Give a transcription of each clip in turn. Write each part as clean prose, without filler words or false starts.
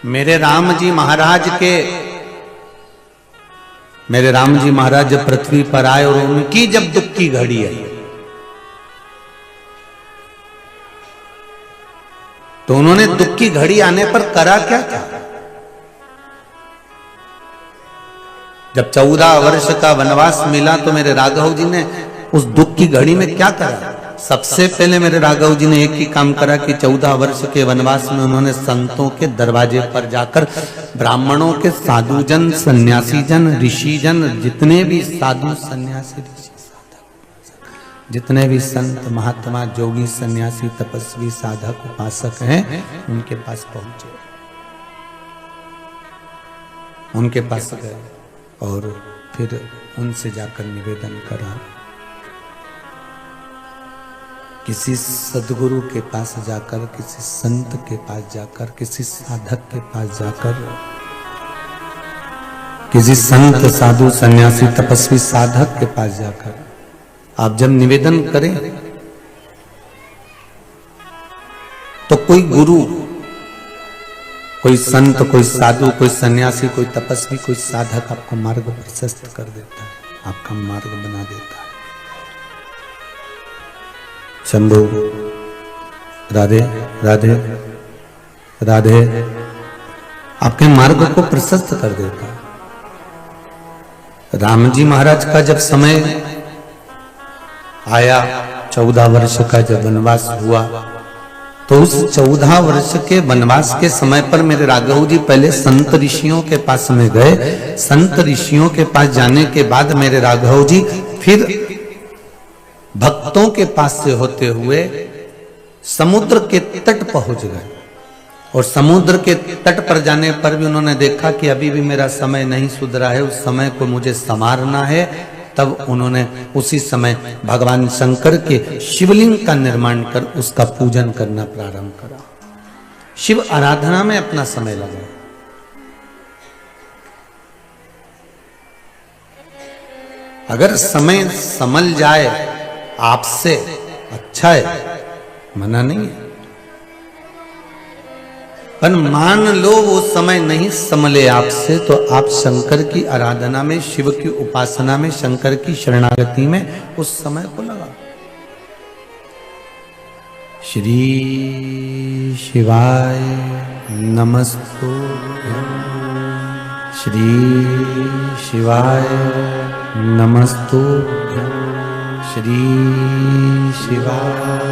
मेरे राम जी महाराज जब पृथ्वी पर आए और उनकी जब दुख की घड़ी आई तो उन्होंने दुख की घड़ी आने पर करा क्या था? जब 14 वर्ष का वनवास मिला तो मेरे राघव जी ने उस दुख की घड़ी में क्या करा? सबसे पहले मेरे राघव जी ने एक ही काम करा कि 14 वर्ष के वनवास में उन्होंने संतों के दरवाजे पर जाकर ब्राह्मणों के साधु जन, सन्यासी जन, ऋषि जन, जितने भी साधु सन्यासी ऋषि साधक, जितने भी संत महात्मा जोगी सन्यासी तपस्वी साधक उपासक हैं उनके पास पहुंचे, उनके पास गए और फिर उनसे जाकर निवेदन करा। किसी सदगुरु के पास जाकर, किसी संत के पास जाकर, किसी साधक के पास जाकर, किसी संत साधु सन्यासी तपस्वी साधक के पास जाकर आप जब निवेदन करें तो कोई गुरु, कोई संत, कोई साधु, कोई सन्यासी, कोई तपस्वी, कोई साधक आपको मार्ग प्रशस्त कर देता है, आपका मार्ग बना देता है। शंभु राधे राधे राधे आपके मार्ग को प्रशस्त कर देता है। राम जी महाराज का जब समय आया, 14 वर्ष का जब वनवास हुआ तो उस 14 वर्ष के वनवास के समय पर मेरे राघव जी पहले संत ऋषियों के पास में गए। संत ऋषियों के पास जाने के बाद मेरे राघव जी फिर भक्तों के पास से होते हुए समुद्र के तट पहुंच गए और समुद्र के तट पर जाने पर भी उन्होंने देखा कि अभी भी मेरा समय नहीं सुधरा है, उस समय को मुझे संवारना है। तब उन्होंने उसी समय भगवान शंकर के शिवलिंग का निर्माण कर उसका पूजन करना प्रारंभ करा। शिव आराधना में अपना समय लगा। अगर समय संभल जाए आपसे अच्छा है, मना नहीं है, पर मान लो वो समय नहीं संभले आपसे तो आप शंकर की आराधना में, शिव की उपासना में, शंकर की शरणागति में उस समय को लगा। श्री शिवाय नमस्तुभ्यं, श्री शिवाय नमस्तुभ्यं, श्री शिवाय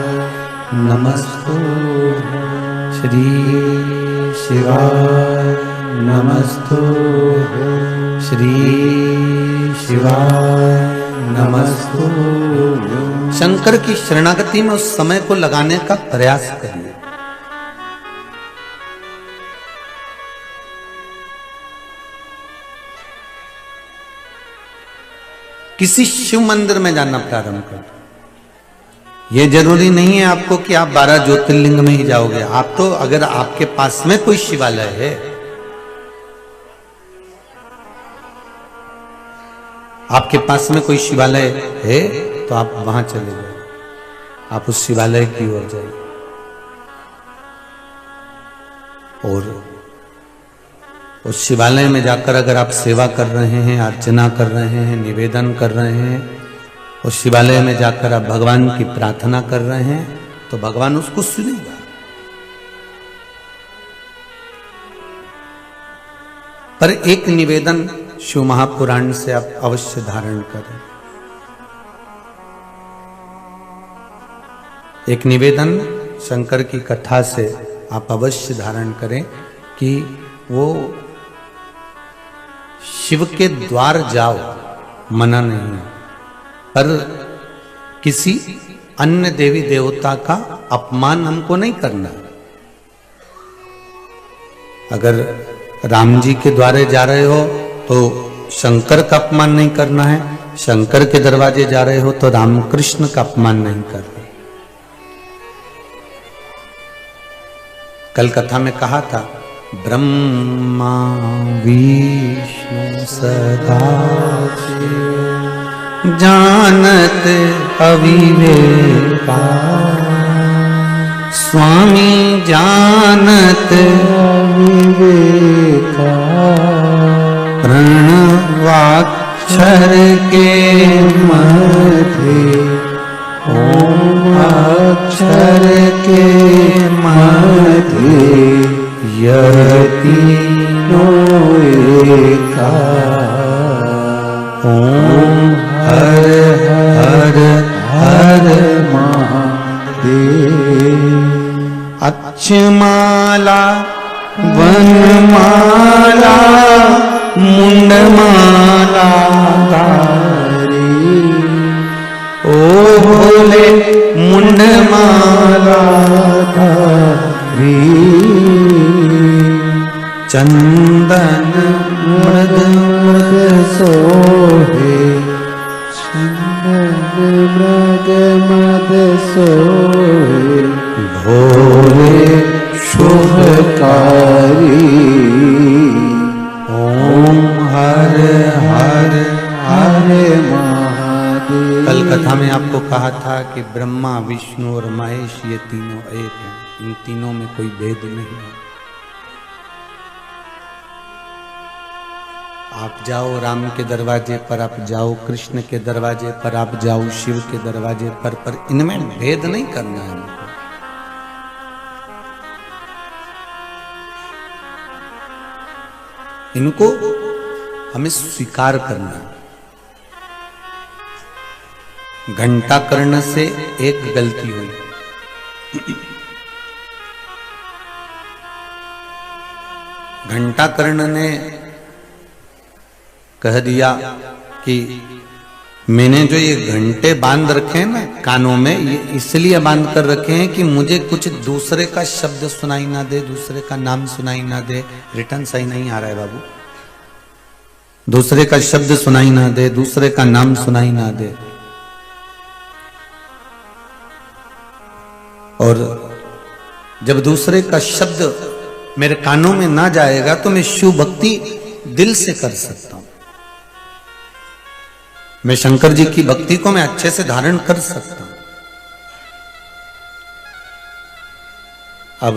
नमस्तुभ्यं, श्री शिवाय नमस्तुभ्यं, श्री शिवाय नमस्तुभ्यं। शंकर की शरणागति में उस समय को लगाने का प्रयास करिए। किसी शिव मंदिर में जाना प्रारंभ कर। यह जरूरी नहीं है आपको कि आप 12 ज्योतिर्लिंग में ही जाओगे। आप तो अगर आपके पास में कोई शिवालय है, आपके पास में कोई शिवालय है तो आप वहां चले जाओ, आप उस शिवालय की ओर जाइए और उस शिवालय में जाकर अगर आप सेवा कर रहे हैं, अर्चना कर रहे हैं, निवेदन कर रहे हैं, उस शिवालय में जाकर आप भगवान की प्रार्थना कर रहे हैं तो भगवान उसको सुनेगा। पर एक निवेदन शिव महापुराण से आप अवश्य धारण करें। एक निवेदन शंकर की कथा से आप अवश्य धारण करें कि वो शिव के द्वार जाओ, मना नहीं है, पर किसी अन्य देवी देवता का अपमान हमको नहीं करना। अगर राम जी के द्वारे जा रहे हो तो शंकर का अपमान नहीं करना है, शंकर के दरवाजे जा रहे हो तो रामकृष्ण का अपमान नहीं करना। कल कथा में कहा था, ब्रह्मा विष्णु सदाशिव जानत अविवेका, स्वामी जानत अविवेका, यह तीनों एका। ओम हर हर हर महादेव। अक्षमाला वनमाला मुंडमाला धारी। ओ भोले मुंडमाला धारी। चंदन मृद मृद सोहे। चंदन मृग मृद सोहे। भोले शुभकारी। ओम हर हर हर महादेव। कल कथा में आपको कहा था कि ब्रह्मा विष्णु और महेश ये तीनों एक हैं, इन तीनों में कोई भेद नहीं है। आप जाओ राम के दरवाजे पर, आप जाओ कृष्ण के दरवाजे पर, आप जाओ शिव के दरवाजे पर इनमें भेद नहीं करना है हमको। इनको हमें स्वीकार करना है। घंटाकर्ण से एक गलती हुई। घंटाकर्ण ने कह दिया कि मैंने जो ये घंटे बांध रखे हैं ना कानों में, ये इसलिए बांध कर रखे हैं कि मुझे कुछ दूसरे का शब्द सुनाई ना दे, दूसरे का नाम सुनाई ना दे। रिटर्न सही नहीं आ रहा है बाबू। दूसरे का शब्द सुनाई ना दे, दूसरे का नाम सुनाई ना दे। और जब दूसरे का शब्द मेरे कानों में ना जाएगा तो मैं शिव भक्ति दिल से कर सकता हूं। मैं शंकर जी की भक्ति को मैं अच्छे से धारण कर सकता हूं। अब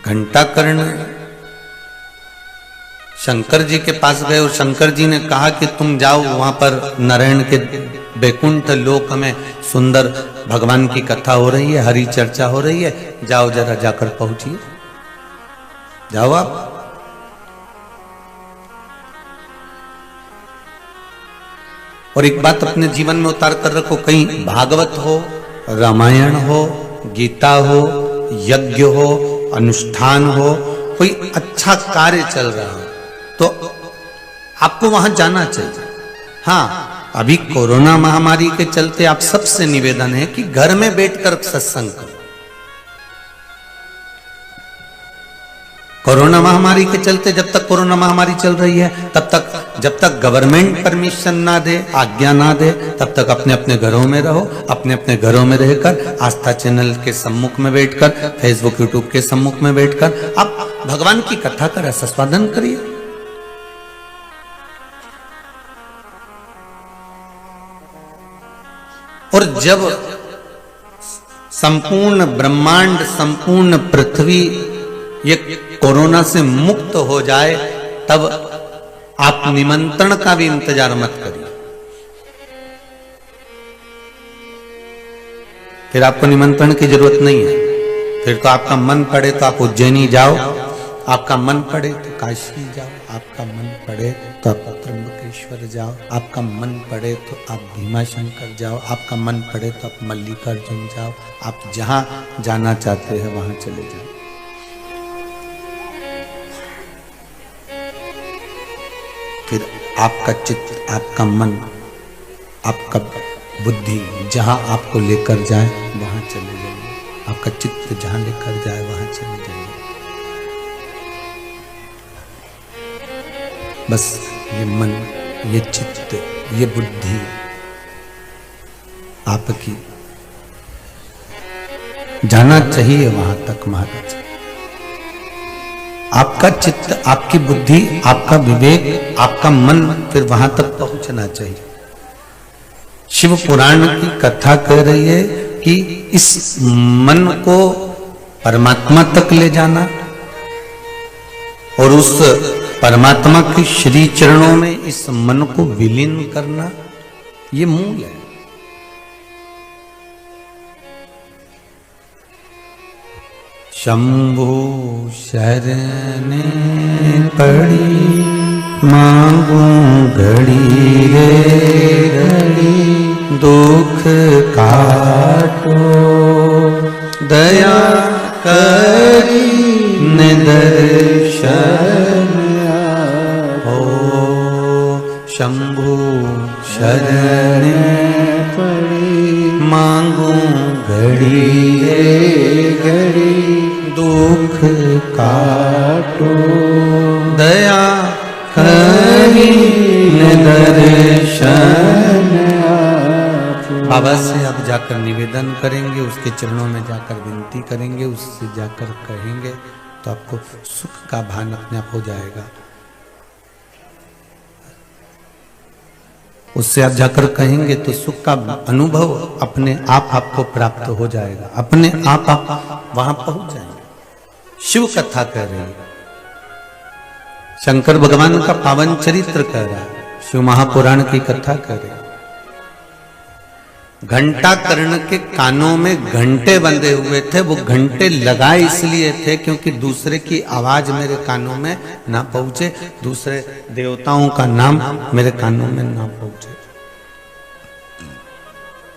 घंटाकर्ण शंकर जी के पास गए और शंकर जी ने कहा कि तुम जाओ वहां पर नारायण के बैकुंठ लोक में सुंदर भगवान की कथा हो रही है, हरि चर्चा हो रही है, जाओ जरा जाकर पहुंचिए, जाओ आप। और एक बात अपने जीवन में उतार कर रखो, कहीं भागवत हो, रामायण हो, गीता हो, यज्ञ हो, अनुष्ठान हो, कोई अच्छा कार्य चल रहा हो तो आपको वहां जाना चाहिए। हाँ, अभी कोरोना महामारी के चलते आप सबसे निवेदन है कि घर में बैठकर सत्संग करो। कोरोना महामारी के चलते जब तक कोरोना महामारी चल रही है तब तक, जब तक गवर्नमेंट परमिशन ना दे, आज्ञा ना दे, तब तक अपने अपने घरों में रहो। अपने अपने घरों में रहकर आस्था चैनल के सम्मुख में बैठकर, फेसबुक यूट्यूब के सम्मुख में बैठकर आप भगवान की कथा का रसास्वादन करिए। और जब संपूर्ण ब्रह्मांड, संपूर्ण पृथ्वी ये कोरोना से मुक्त हो जाए तब आप निमंत्रण का भी इंतजार मत करिए। फिर आपको निमंत्रण की जरूरत नहीं है। फिर तो आपका मन पड़े तो आप उज्जैनी जाओ, आपका मन पड़े तो काशी जाओ, आपका मन पड़े तो आप त्र्यंबकेश्वर जाओ, आपका मन पड़े तो आप भीमाशंकर जाओ, आपका मन पड़े तो आप मल्लिकार्जुन जाओ। आप जहां जाना चाहते हैं वहां चले जाओ। फिर आपका चित्त, आपका मन, आपका बुद्धि जहां आपको लेकर जाए वहां चले जाइए। आपका चित्त जहां लेकर जाए वहां चले जाइए। बस ये मन, ये चित्त, ये बुद्धि आपकी जाना चाहिए वहां तक महाराज। आपका चित्त, आपकी बुद्धि, आपका विवेक, आपका मन फिर वहां तक पहुंचना चाहिए। शिव पुराण की कथा कह रही है कि इस मन को परमात्मा तक ले जाना और उस परमात्मा के श्री चरणों में इस मन को विलीन करना, ये मूल है। शंभु शरण पड़ी मांगू घड़ी रे घड़ी दुख काटो दया करी निदर्शन हो शंभु शरण पड़ी मांगू घड़ी रे घड़ी दुख काटो दया करी निदर्शन। बाबा से अब जाकर निवेदन करेंगे, उसके चरणों में जाकर विनती करेंगे, उससे जाकर कहेंगे तो आपको सुख का भान अपने आप हो जाएगा। उससे आप जाकर कहेंगे तो सुख का अनुभव अपने आप आपको प्राप्त हो जाएगा, अपने आप वहां पहुंच जाएंगे। शिव कथा कह रही है, शंकर भगवान का पावन चरित्र कह रहा है, शिव महापुराण की कथा कह रहे हैं। घंटा कर्ण के कानों में घंटे बंधे हुए थे, वो घंटे लगाए इसलिए थे क्योंकि दूसरे की आवाज मेरे कानों में ना पहुंचे, दूसरे देवताओं का नाम मेरे कानों में ना पहुंचे।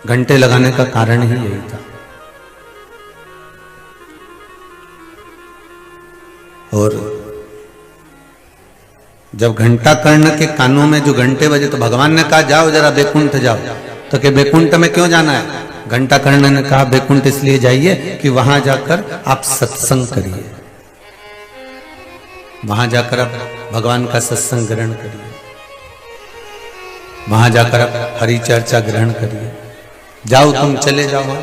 घंटे लगाने का कारण ही यही था। और जब घंटा कर्ण के कानों में जो घंटे बजे तो भगवान ने कहा जाओ जरा बैकुंठ जाओ, तो कि बैकुंठ में क्यों जाना है? घंटा कर्ण ने कहा बैकुंठ इसलिए जाइए कि वहां जाकर आप सत्संग करिए, वहां जाकर आप भगवान का सत्संग ग्रहण करिए, वहां जाकर आप हरि चर्चा ग्रहण करिए। जाओ तुम चले जाओ।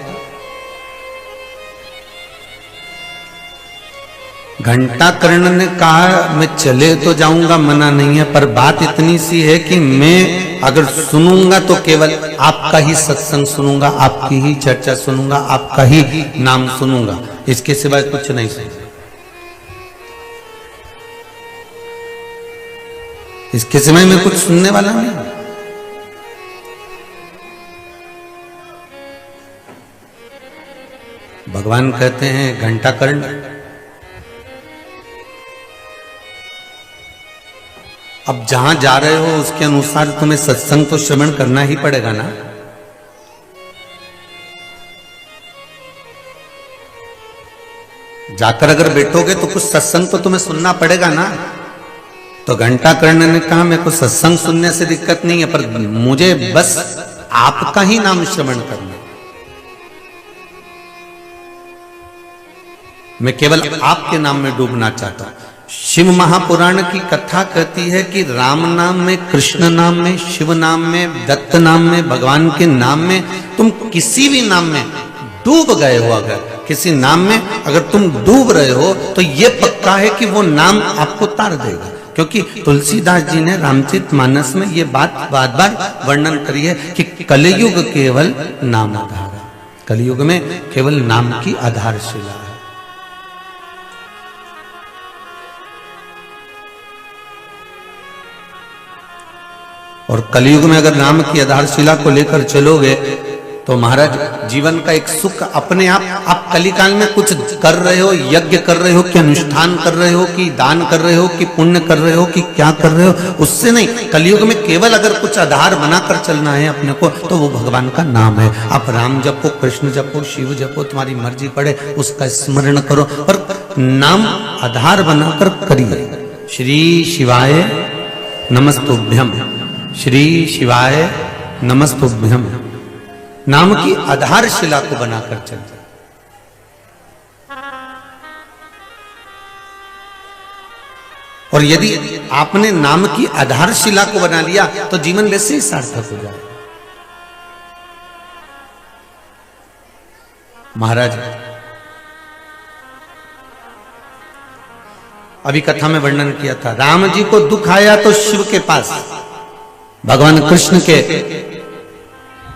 घंटा कर्ण ने कहा मैं चले तो जाऊंगा, मना नहीं है, पर बात इतनी सी है कि मैं अगर सुनूंगा तो केवल आपका ही सत्संग सुनूंगा, आपकी ही चर्चा सुनूंगा, आपका ही नाम सुनूंगा, इसके सिवाय कुछ नहीं सुनूंगा। इसके सिवाय मैं कुछ सुनने वाला नहीं। भगवान कहते हैं घंटा कर्ण अब जहां जा रहे हो उसके अनुसार तुम्हें सत्संग तो श्रवण करना ही पड़ेगा ना। जाकर अगर बैठोगे तो कुछ सत्संग तो तुम्हें सुनना पड़ेगा ना। तो घंटा कर्ण ने कहा मेरे को सत्संग सुनने से दिक्कत नहीं है, पर मुझे बस आपका ही नाम श्रवण करना, मैं केवल आपके नाम में डूबना चाहता हूं। शिव महापुराण की कथा कहती है कि राम नाम में, कृष्ण नाम में, शिव नाम में, दत्त नाम में, भगवान के नाम में, तुम किसी भी नाम में डूब गए हो, अगर किसी नाम में अगर तुम डूब रहे हो तो ये पक्का है कि वो नाम आपको तार देगा। क्योंकि तुलसीदास जी ने रामचरितमानस में ये बात बार-बार वर्णन करी है कि कलयुग केवल नाम आधार है, कलयुग में केवल नाम की आधारशिला है। और कलयुग में अगर नाम की आधारशिला को लेकर चलोगे तो महाराज जीवन का एक सुख अपने आप कलिकाल में कुछ कर रहे हो, यज्ञ कर रहे हो कि अनुष्ठान कर रहे हो कि दान कर रहे हो कि पुण्य कर रहे हो कि क्या कर रहे हो, उससे नहीं, कलयुग में केवल अगर कुछ आधार बनाकर चलना है अपने को तो वो भगवान का नाम है। आप राम जपो, कृष्ण जपो, शिव जपो, तुम्हारी मर्जी पड़े, उसका स्मरण करो, पर नाम आधार बनाकर करिए। श्री शिवाय नमस्तुभ्यम, श्री शिवाय नमस्तुभ्यम, नाम की आधारशिला को बनाकर चलते। और यदि आपने नाम की आधारशिला को बना लिया तो जीवन वैसे ही सार्थक हो जाए। महाराज अभी कथा में वर्णन किया था, राम जी को दुख आया तो शिव के पास, भगवान कृष्ण के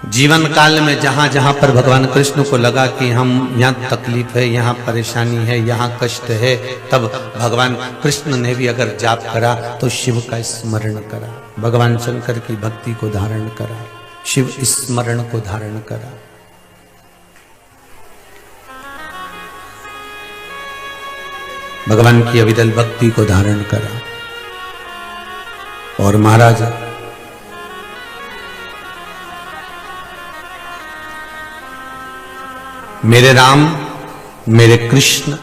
जीवन काल में जहां जहां पर भगवान कृष्ण को लगा कि हम यहाँ तकलीफ है, यहाँ परेशानी है, यहाँ कष्ट है, तब भगवान कृष्ण ने भी अगर जाप करा तो शिव का स्मरण करा, भगवान शंकर की भक्ति को धारण करा, शिव स्मरण को धारण करा। भगवान की अविरल भक्ति को धारण करा। और महाराज मेरे राम मेरे कृष्ण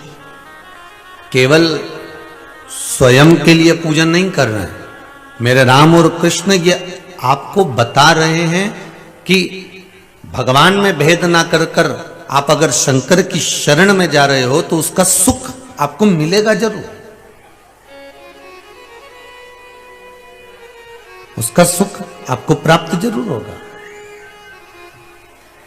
केवल स्वयं के लिए पूजन नहीं कर रहे हैं, मेरे राम और कृष्ण ये आपको बता रहे हैं कि भगवान में भेद ना कर कर आप अगर शंकर की शरण में जा रहे हो तो उसका सुख आपको मिलेगा जरूर, उसका सुख आपको प्राप्त जरूर होगा।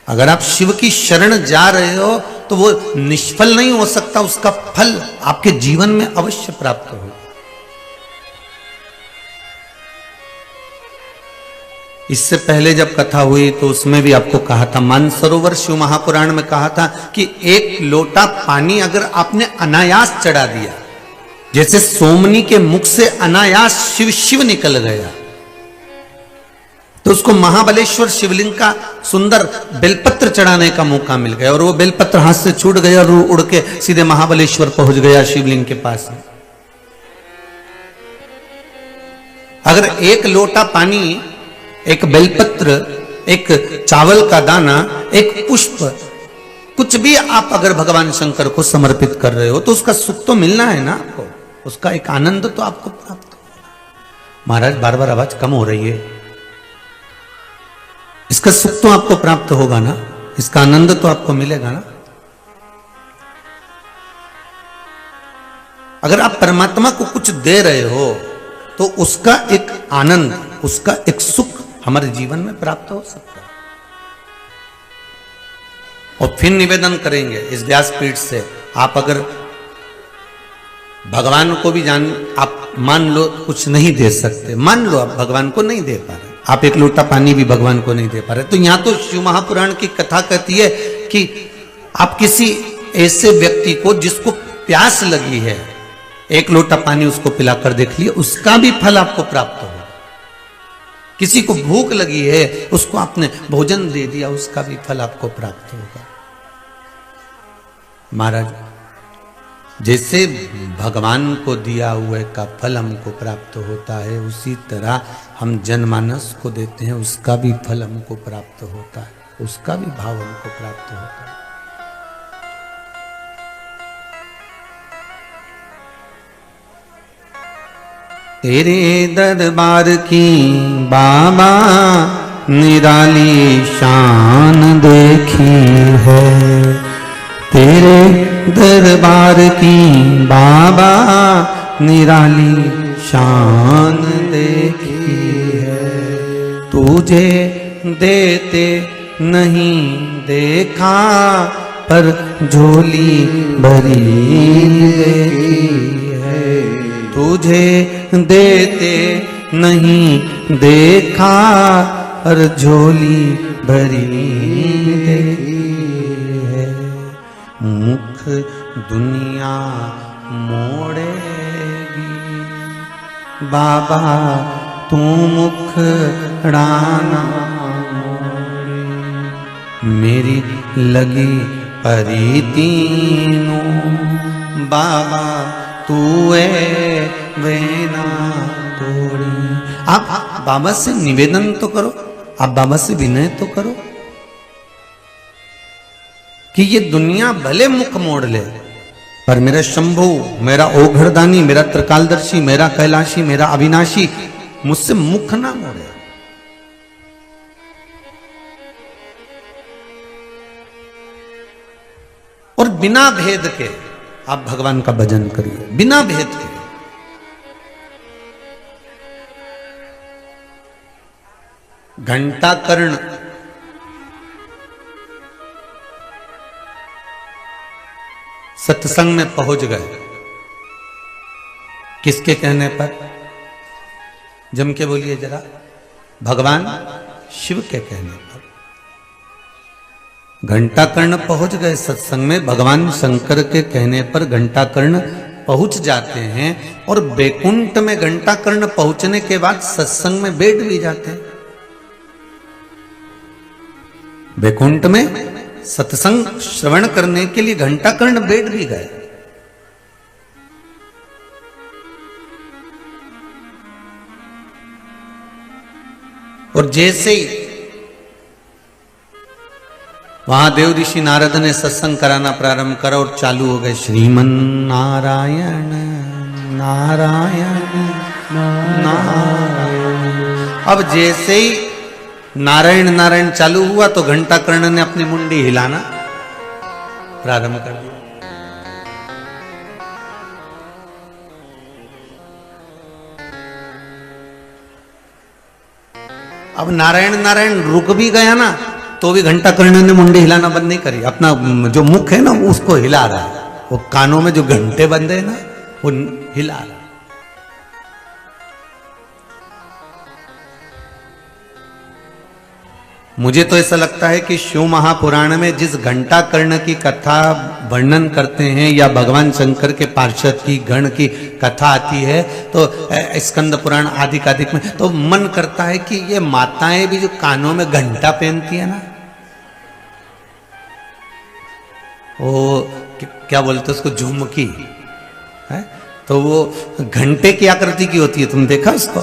अगर आप शिव की शरण जा रहे हो तो वो निष्फल नहीं हो सकता, उसका फल आपके जीवन में अवश्य प्राप्त होगा। इससे पहले जब कथा हुई तो उसमें भी आपको कहा था, मानसरोवर शिव महापुराण में कहा था कि एक लोटा पानी अगर आपने अनायास चढ़ा दिया, जैसे सोमनी के मुख से अनायास शिव शिव निकल गया, तो उसको महाबलेश्वर शिवलिंग का सुंदर बेलपत्र चढ़ाने का मौका मिल गया और वो बेलपत्र हाथ से छूट गया और वो उड़ के सीधे महाबलेश्वर पहुंच गया शिवलिंग के पास। अगर एक लोटा पानी, एक बेलपत्र, एक चावल का दाना, एक पुष्प, कुछ भी आप अगर भगवान शंकर को समर्पित कर रहे हो तो उसका सुख तो मिलना है ना आपको, उसका एक आनंद तो आपको प्राप्त होगा। महाराज बार बार आवाज कम हो रही है, इसका सुख तो आपको प्राप्त होगा ना, इसका आनंद तो आपको मिलेगा ना। अगर आप परमात्मा को कुछ दे रहे हो तो उसका एक आनंद, उसका एक सुख हमारे जीवन में प्राप्त हो सकता है। और फिर निवेदन करेंगे इस व्यासपीठ से, आप अगर भगवान को भी आप मान लो कुछ नहीं दे सकते, मान लो आप भगवान को नहीं दे पा रहे, आप एक लोटा पानी भी भगवान को नहीं दे पा रहे, तो यहां तो शिव महापुराण की कथा कहती है कि आप किसी ऐसे व्यक्ति को जिसको प्यास लगी है एक लोटा पानी उसको पिलाकर देख लिए, उसका भी फल आपको प्राप्त होगा। किसी को भूख लगी है उसको आपने भोजन दे दिया, उसका भी फल आपको प्राप्त होगा। महाराज जैसे भगवान को दिया हुए का फल हमको प्राप्त होता है, उसी तरह हम जनमानस को देते हैं, उसका भी फल हमको प्राप्त होता है, उसका भी भाव हमको प्राप्त होता है। तेरे दरबार की बाबा निराली शान देखी है, तेरे दरबार की बाबा निराली शान देखी है, तुझे देते नहीं देखा पर झोली भरी देखी है, तुझे देते नहीं देखा और झोली भरी देखी है, मुख दुनिया मोड़ेगी बाबा तू मुख राना मोड़े, मेरी लगी परी तीनों बाबा तू वेना तोड़ी। आप बाबा से निवेदन तो करो, आप बाबा से विनय तो करो कि ये दुनिया भले मुख मोड़ ले पर मेरा शंभु, मेरा ओघड़दानी, मेरा त्रिकालदर्शी, मेरा कैलाशी, मेरा अविनाशी मुझसे मुख ना मोड़े। और बिना भेद के आप भगवान का भजन करिए, बिना भेद के। घंटा कर्ण सत्संग में पहुंच गए, किसके कहने पर? जम के बोलिए जरा, भगवान शिव के कहने पर। घंटा कर्ण पहुंच गए सत्संग में, भगवान शंकर के कहने पर घंटा कर्ण पहुंच जाते हैं और बैकुंठ में घंटा कर्ण पहुंचने के बाद सत्संग में बैठ भी जाते हैं। बैकुंठ में सत्संग श्रवण करने के लिए घंटा कर्ण बैठ भी गए। और जैसे ही वहां देव ऋषि नारद ने सत्संग कराना प्रारंभ करा और चालू हो गए श्रीमन नारायण नारायण नारायण। अब जैसे ही नारायण नारायण चालू हुआ तो घंटा कर्ण ने अपनी मुंडी हिलाना प्रारंभ कर दिया। अब नारायण नारायण रुक भी गया ना तो भी घंटा कर्ण ने मुंडी हिलाना बंद नहीं करी, अपना जो मुख है ना उसको हिला रहा है, वो कानों में जो घंटे बंधे हैं ना वो हिला रहा है। मुझे तो ऐसा लगता है कि शिव महापुराण में जिस घंटा कर्ण की कथा वर्णन करते हैं या भगवान शंकर के पार्षद की गण की कथा आती है तो स्कंद पुराण आदि कादिक में तो मन करता है कि ये माताएं भी जो कानों में घंटा पहनती है ना, वो क्या बोलते हैं उसको, झुमकी है, तो वो घंटे की आकृति की होती है। तुम देखा उसको,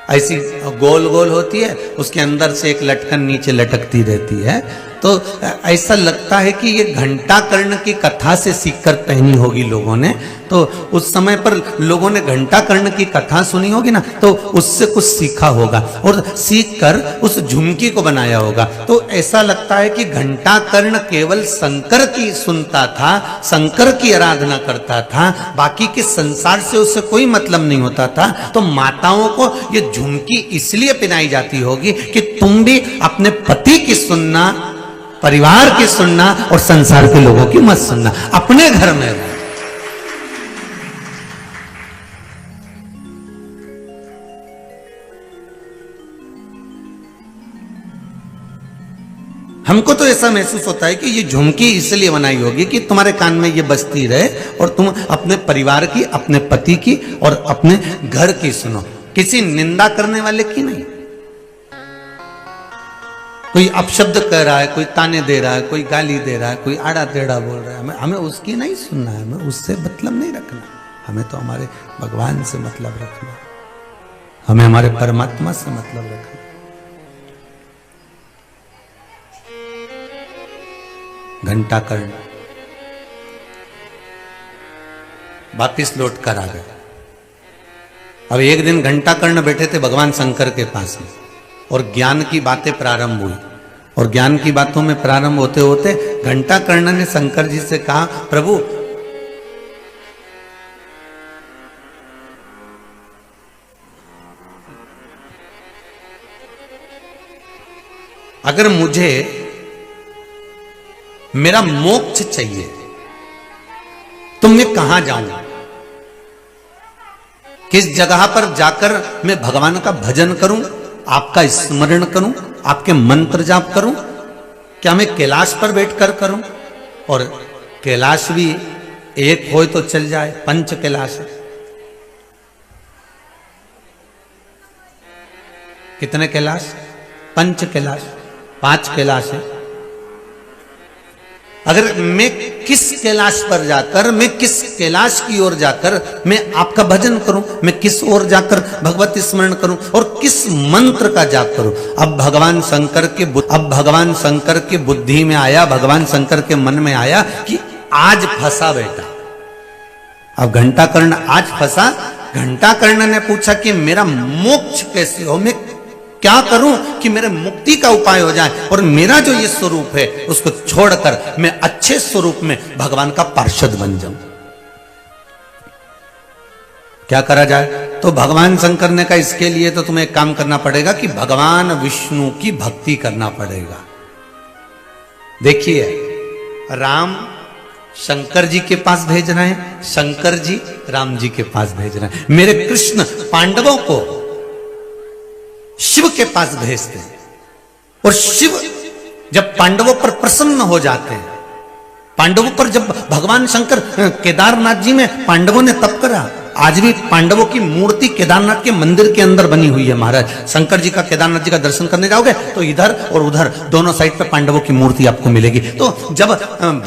ऐसी गोल गोल होती है, उसके अंदर से एक लटकन नीचे लटकती रहती है, तो ऐसा लगता है कि ये घंटा कर्ण की कथा से सीखकर पहनी होगी लोगों ने। तो उस समय पर लोगों ने घंटा कर्ण की कथा सुनी होगी ना, तो उससे कुछ सीखा होगा और सीखकर उस झुमकी को बनाया होगा। तो ऐसा लगता है कि घंटा कर्ण केवल शंकर की सुनता था, शंकर की आराधना करता था, बाकी के संसार से उससे कोई मतलब नहीं होता था। तो माताओं को ये झुमकी इसलिए पहनाई जाती होगी कि तुम भी अपने पति की सुनना, परिवार की सुनना और संसार के लोगों की मत सुनना, अपने घर में रहो। हमको तो ऐसा महसूस होता है कि ये झुमकी इसलिए बनाई होगी कि तुम्हारे कान में ये बजती रहे और तुम अपने परिवार की, अपने पति की और अपने घर की सुनो, किसी निंदा करने वाले की नहीं। कोई अपशब्द कह रहा है, कोई ताने दे रहा है, कोई गाली दे रहा है, कोई आड़ा टेढ़ा बोल रहा है, हमें उसकी नहीं सुनना है, हमें उससे मतलब नहीं रखना, हमें तो हमारे भगवान से मतलब रखना, हमें हमारे परमात्मा से मतलब रखना। घंटा कर्ण वापिस लौट कर आ गए। अब एक दिन घंटा कर्ण बैठे थे भगवान शंकर के पास में और ज्ञान की बातें प्रारंभ हुई, और ज्ञान की बातों में प्रारंभ होते होते घंटा कर्ण ने शंकर जी से कहा, प्रभु अगर मुझे मेरा मोक्ष चाहिए तो मैं कहां जाऊं, किस जगह पर जाकर मैं भगवान का भजन करूं, आपका स्मरण करूं, आपके मंत्र जाप करूं, क्या मैं कैलाश पर बैठकर करूं? और कैलाश भी एक हो तो चल जाए, पंच कैलाश है। कितने कैलाश? पंच कैलाश, 5 कैलाश है। अगर मैं किस कैलाश पर जाकर, मैं किस कैलाश की ओर जाकर मैं आपका भजन करूं, मैं किस ओर जाकर भगवत स्मरण करूं और किस मंत्र का जाप करूं? अब भगवान शंकर के बुद्धि में आया, भगवान शंकर के मन में आया कि आज फंसा बेटा। अब घंटा कर्ण आज फंसा। घंटा कर्ण ने पूछा कि मेरा मोक्ष कैसे हो, मैं क्या करूं कि मेरे मुक्ति का उपाय हो जाए और मेरा जो ये स्वरूप है उसको छोड़कर मैं अच्छे स्वरूप में भगवान का पार्षद बन जाऊं। क्या करा जाए? तो भगवान शंकर ने कहा इसके लिए तो तुम्हें एक काम करना पड़ेगा कि भगवान विष्णु की भक्ति करना पड़ेगा। देखिए, राम शंकर जी के पास भेज रहे हैं, शंकर जी राम जी के पास भेज रहे हैं। मेरे कृष्ण पांडवों को शिव के पास भेजते हैं और शिव जब पांडवों पर प्रसन्न हो जाते हैं, पांडवों पर जब भगवान शंकर केदारनाथ जी में पांडवों ने तप करा, आज भी पांडवों की मूर्ति केदारनाथ के मंदिर के अंदर बनी हुई है। महाराज शंकर जी का, केदारनाथ जी का दर्शन करने जाओगे तो इधर और उधर दोनों साइड पे पांडवों की मूर्ति आपको मिलेगी। तो जब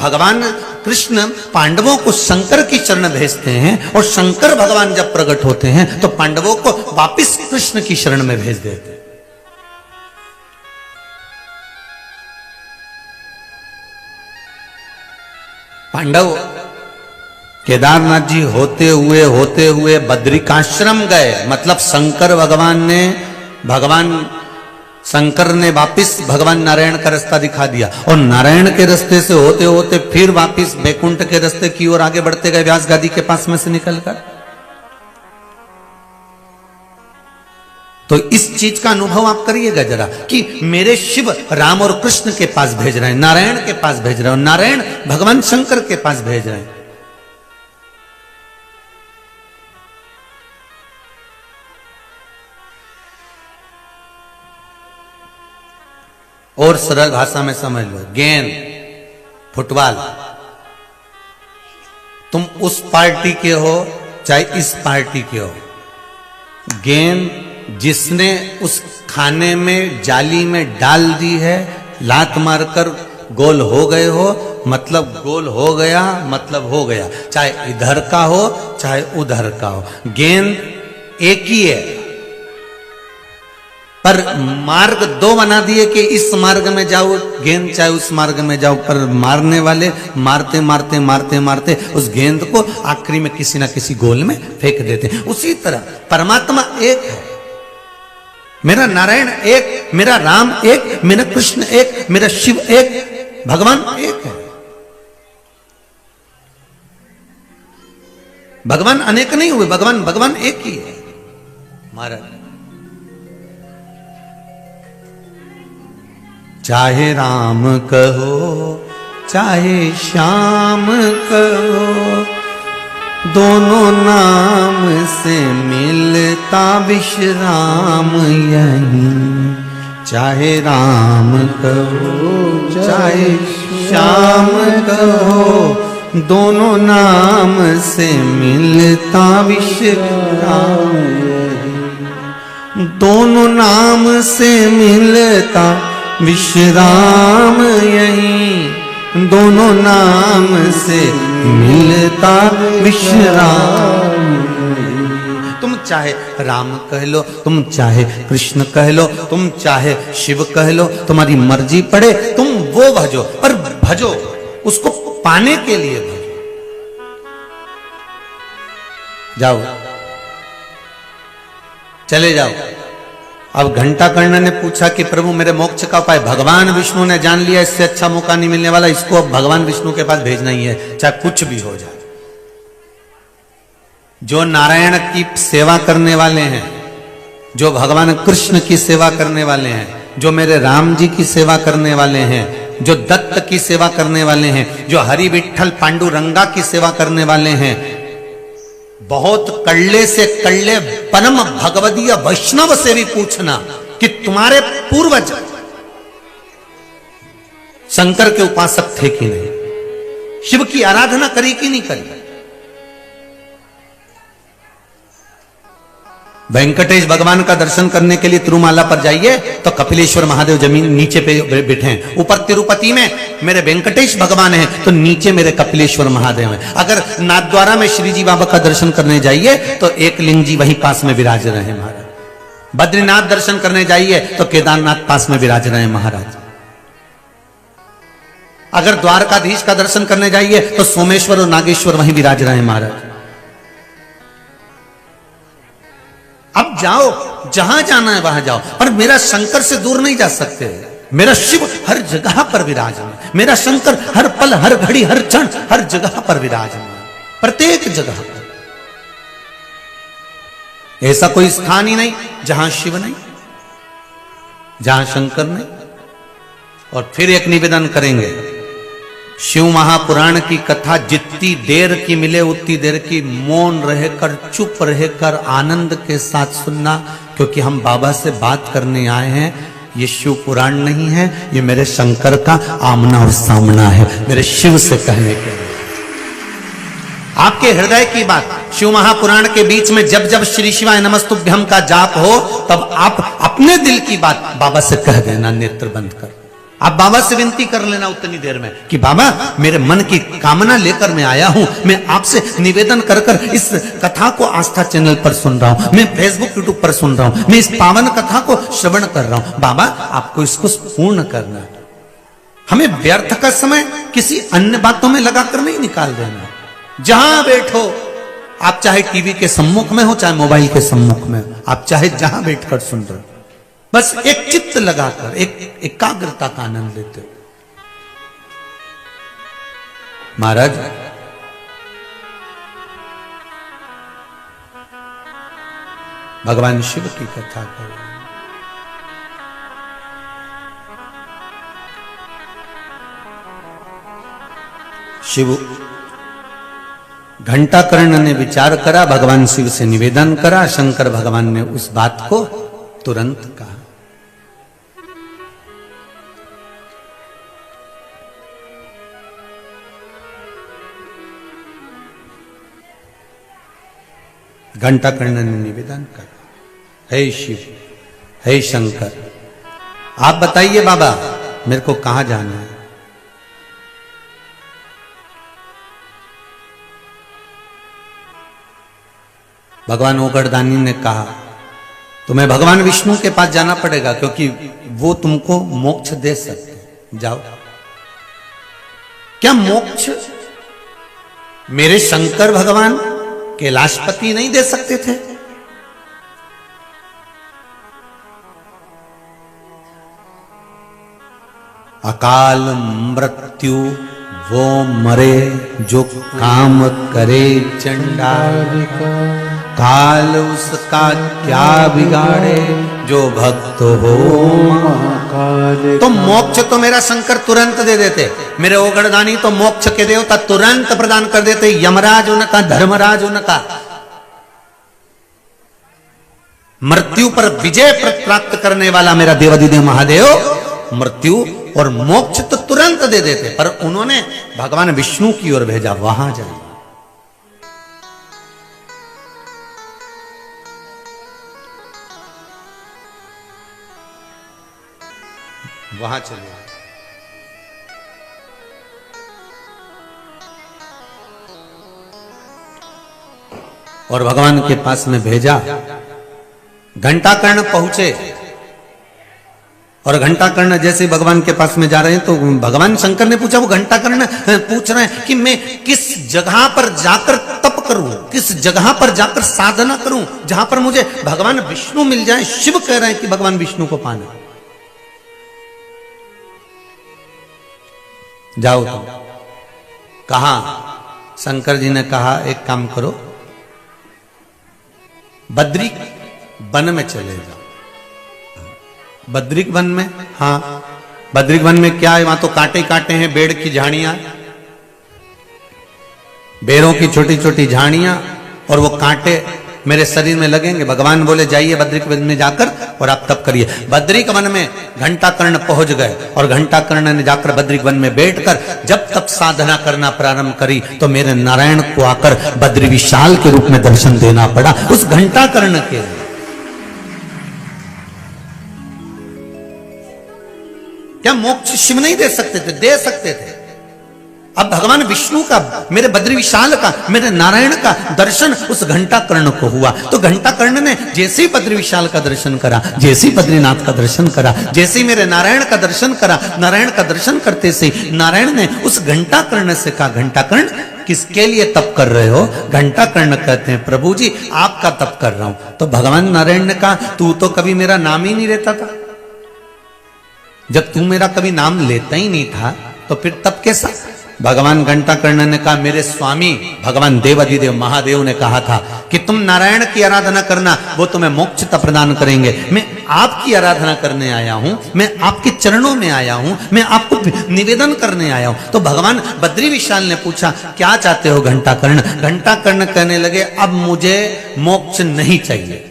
भगवान कृष्ण पांडवों को शंकर की चरण भेजते हैं और शंकर भगवान जब प्रकट होते हैं तो पांडवों को वापिस कृष्ण की शरण में भेज देते हैं। पांडव केदारनाथ जी होते हुए बद्रिकाश्रम गए, मतलब भगवान शंकर ने वापिस भगवान नारायण का रास्ता दिखा दिया, और नारायण के रास्ते से होते होते फिर वापिस बैकुंठ के रास्ते की ओर आगे बढ़ते गए, व्यास गादी के पास में से निकलकर। तो इस चीज का अनुभव आप करिएगा जरा, कि मेरे शिव राम और कृष्ण के पास भेज रहे हैं, नारायण के पास भेज रहे हैं, और नारायण भगवान शंकर के पास भेज रहे हैं। और सरल भाषा में समझ लो, गेंद फुटबॉल, तुम उस पार्टी के हो चाहे इस पार्टी के हो, गेंद जिसने उस खाने में जाली में डाल दी है, लात मारकर गोल हो गए हो मतलब गोल हो गया, मतलब हो गया, चाहे इधर का हो चाहे उधर का हो, गेंद एक ही है, पर मार्ग दो बना दिए कि इस मार्ग में जाओ गेंद, चाहे उस मार्ग में जाओ, पर मारने वाले मारते मारते मारते मारते उस गेंद को आखिरी में किसी ना किसी गोल में फेंक देते हैं। उसी तरह परमात्मा एक है, मेरा नारायण एक, मेरा राम एक, मेरा कृष्ण एक, मेरा शिव एक, भगवान एक है। भगवान अनेक नहीं हुए, भगवान एक ही है। महाराज चाहे राम कहो चाहे श्याम कहो, दोनों नाम से मिलता विश्राम यहीं। चाहे राम कहो चाहे श्याम कहो, दोनों नाम से मिलता विश्राम यहीं। दोनों नाम से मिलता विश्राम यहीं, दोनों नाम से मिलता विश्राम। तुम चाहे राम कह लो, तुम चाहे कृष्ण कह लो, तुम चाहे शिव कह लो, तुम्हारी मर्जी पड़े, तुम वो भजो, पर भजो उसको पाने के लिए भजो। जाओ चले जाओ। अब घंटा कर्ण ने पूछा कि प्रभु मेरे मोक्ष का उपाय, भगवान विष्णु ने जान लिया इससे अच्छा मौका नहीं मिलने वाला, इसको अब भगवान विष्णु के पास भेजना ही है, चाहे कुछ भी हो जाए। जो नारायण की सेवा करने वाले हैं, जो भगवान कृष्ण की सेवा करने वाले हैं, जो मेरे राम जी की सेवा करने वाले हैं, जो दत्त की सेवा करने वाले हैं, जो हरि विठल पांडुरंगा की सेवा करने वाले हैं, बहुत कड़ले से कड़ले परम भगवदीय वैष्णव से भी पूछना कि तुम्हारे पूर्वज शंकर के उपासक थे कि नहीं, शिव की आराधना करी कि नहीं करी। वेंकटेश भगवान का दर्शन करने के लिए तिरुमाला पर जाइए तो कपिलेश्वर महादेव जमीन नीचे पे बैठे हैं, ऊपर तिरुपति में मेरे वेंकटेश भगवान हैं तो नीचे मेरे कपिलेश्वर महादेव हैं। अगर नाथद्वारा में श्री जी बाबा का दर्शन करने जाइए तो एक लिंग जी वहीं पास में विराज रहे हैं महाराज। बद्रीनाथ दर्शन करने जाइए तो केदारनाथ पास में विराज रहे हैं महाराज। अगर द्वारकाधीश का दर्शन करने जाइए तो सोमेश्वर और नागेश्वर वहीं विराज रहे हैं महाराज। अब जाओ, जहां जाना है वहां जाओ, पर मेरा शंकर से दूर नहीं जा सकते। मेरा शिव हर जगह पर विराजमान, मेरा शंकर हर पल हर घड़ी हर क्षण हर जगह पर विराजमान, प्रत्येक जगह पर। ऐसा कोई स्थान ही नहीं जहां शिव नहीं, जहां शंकर नहीं। और फिर एक निवेदन करेंगे, शिव महापुराण की कथा जितनी देर की मिले उतनी देर की मौन रहकर चुप रहकर आनंद के साथ सुनना, क्योंकि हम बाबा से बात करने आए हैं। ये शिव पुराण नहीं है, ये मेरे शंकर का आमना और सामना है, मेरे शिव से कहने के लिए। आपके हृदय की बात शिव महापुराण के बीच में जब जब श्री शिवाय नमस्तुभ्यम का जाप हो तब आप अपने दिल की बात बाबा से कह देना, नेत्र बंद कर। आप बाबा से विनती कर लेना उतनी देर में कि बाबा मेरे मन की कामना लेकर मैं आया हूं, मैं आपसे निवेदन कर कर इस कथा को आस्था चैनल पर सुन रहा हूं, मैं फेसबुक यूट्यूब पर सुन रहा हूं, मैं इस पावन कथा को श्रवण कर रहा हूं। बाबा आपको इसको पूर्ण करना, हमें व्यर्थ का समय किसी अन्य बातों में लगाकर नहीं निकाल देना। जहां बैठो, आप चाहे टीवी के सम्मुख में हो, चाहे मोबाइल के सम्मुख में, आप चाहे जहां बैठकर सुन रहे हो, बस एक चित्त लगाकर एक एकाग्रता का आनंद लेते हो। महाराज भगवान शिव की कथा करो। शिव घंटाकर्ण ने विचार करा, भगवान शिव से निवेदन करा, शंकर भगवान ने उस बात को तुरंत कहा। घंटाकर्ण ने निवेदन करा, हे शिव, हे शंकर, आप बताइए बाबा मेरे को कहां जाना है। भगवान ओगरदानी ने कहा तुम्हें भगवान विष्णु के पास जाना पड़ेगा, क्योंकि वो तुमको मोक्ष दे सकते। जाओ। क्या मोक्ष मेरे शंकर भगवान कैलाशपति नहीं दे सकते थे? अकाल मृत्यु वो मरे जो काम करे चंडाल का, काल उसका क्या बिगाड़े जो भक्त हो महाकाल। तो मोक्ष तो मेरा शंकर तुरंत दे देते, मेरे ओगरदानी तो मोक्ष के देवता तुरंत प्रदान कर देते। यमराज उनका, धर्मराज उनका, मृत्यु पर विजय प्राप्त करने वाला मेरा देवाधिदेव महादेव मृत्यु और मोक्ष तो तुरंत दे देते, पर उन्होंने भगवान विष्णु की ओर भेजा, वहां जाए। वहां चले और भगवान के पास में भेजा। घंटाकर्ण पहुंचे और घंटाकर्ण जैसे भगवान के पास में जा रहे हैं तो भगवान शंकर ने पूछा, वो घंटाकर्ण पूछ रहे हैं कि मैं किस जगह पर जाकर तप करूं, किस जगह पर जाकर साधना करूं जहां पर मुझे भगवान विष्णु मिल जाए। शिव कह रहे हैं कि भगवान विष्णु को पाना। जाओ तुम। कहा? शंकर जी ने कहा एक काम करो, बद्री वन में चले जाओ। बद्रिक वन में? हाँ। बद्रिक वन में क्या है? वहां तो कांटे कांटे हैं, बेड़ की झाड़ियां, बेरों की छोटी छोटी झाड़ियां, और वो कांटे मेरे शरीर में लगेंगे। भगवान बोले जाइए बद्रिक वन में जाकर और आप तप करिए। बद्रिक वन में घंटाकर्ण पहुंच गए और घंटाकर्ण ने जाकर बद्रिक वन में बैठकर जब तप साधना करना प्रारंभ करी तो मेरे नारायण को आकर बद्री विशाल के रूप में दर्शन देना पड़ा उस घंटाकर्ण के। क्या मोक्ष शिव नहीं दे सकते थे? दे सकते थे। अब भगवान विष्णु का, मेरे बद्री विशाल का, मेरे नारायण का दर्शन उस घंटाकर्ण को हुआ। तो घंटाकर्ण ने जैसे ही बद्री विशाल का दर्शन करा, जैसे ही बद्रीनाथ का दर्शन करा, जैसे ही मेरे नारायण का दर्शन करा, नारायण का दर्शन करते से नारायण ने उस घंटाकर्ण से कहा, घंटाकर्ण किसके लिए तप कर रहे हो? घंटाकर्ण कहते हैं प्रभु जी आपका तप कर रहा हूं। तो भगवान नारायण ने कहा तू तो कभी मेरा नाम ही नहीं लेता था। जब तू मेरा कभी नाम लेता ही नहीं था तो फिर तब कैसा? भगवान घंटाकर्ण ने कहा मेरे स्वामी भगवान देवाधिदेव महादेव ने कहा था कि तुम नारायण की आराधना करना, वो तुम्हें मोक्ष प्रदान करेंगे। मैं आपकी आराधना करने आया हूं, मैं आपके चरणों में आया हूं, मैं आपको निवेदन करने आया हूं। तो भगवान बद्री विशाल ने पूछा क्या चाहते हो घंटाकर्ण? घंटाकर्ण कहने लगे अब मुझे मोक्ष नहीं चाहिए,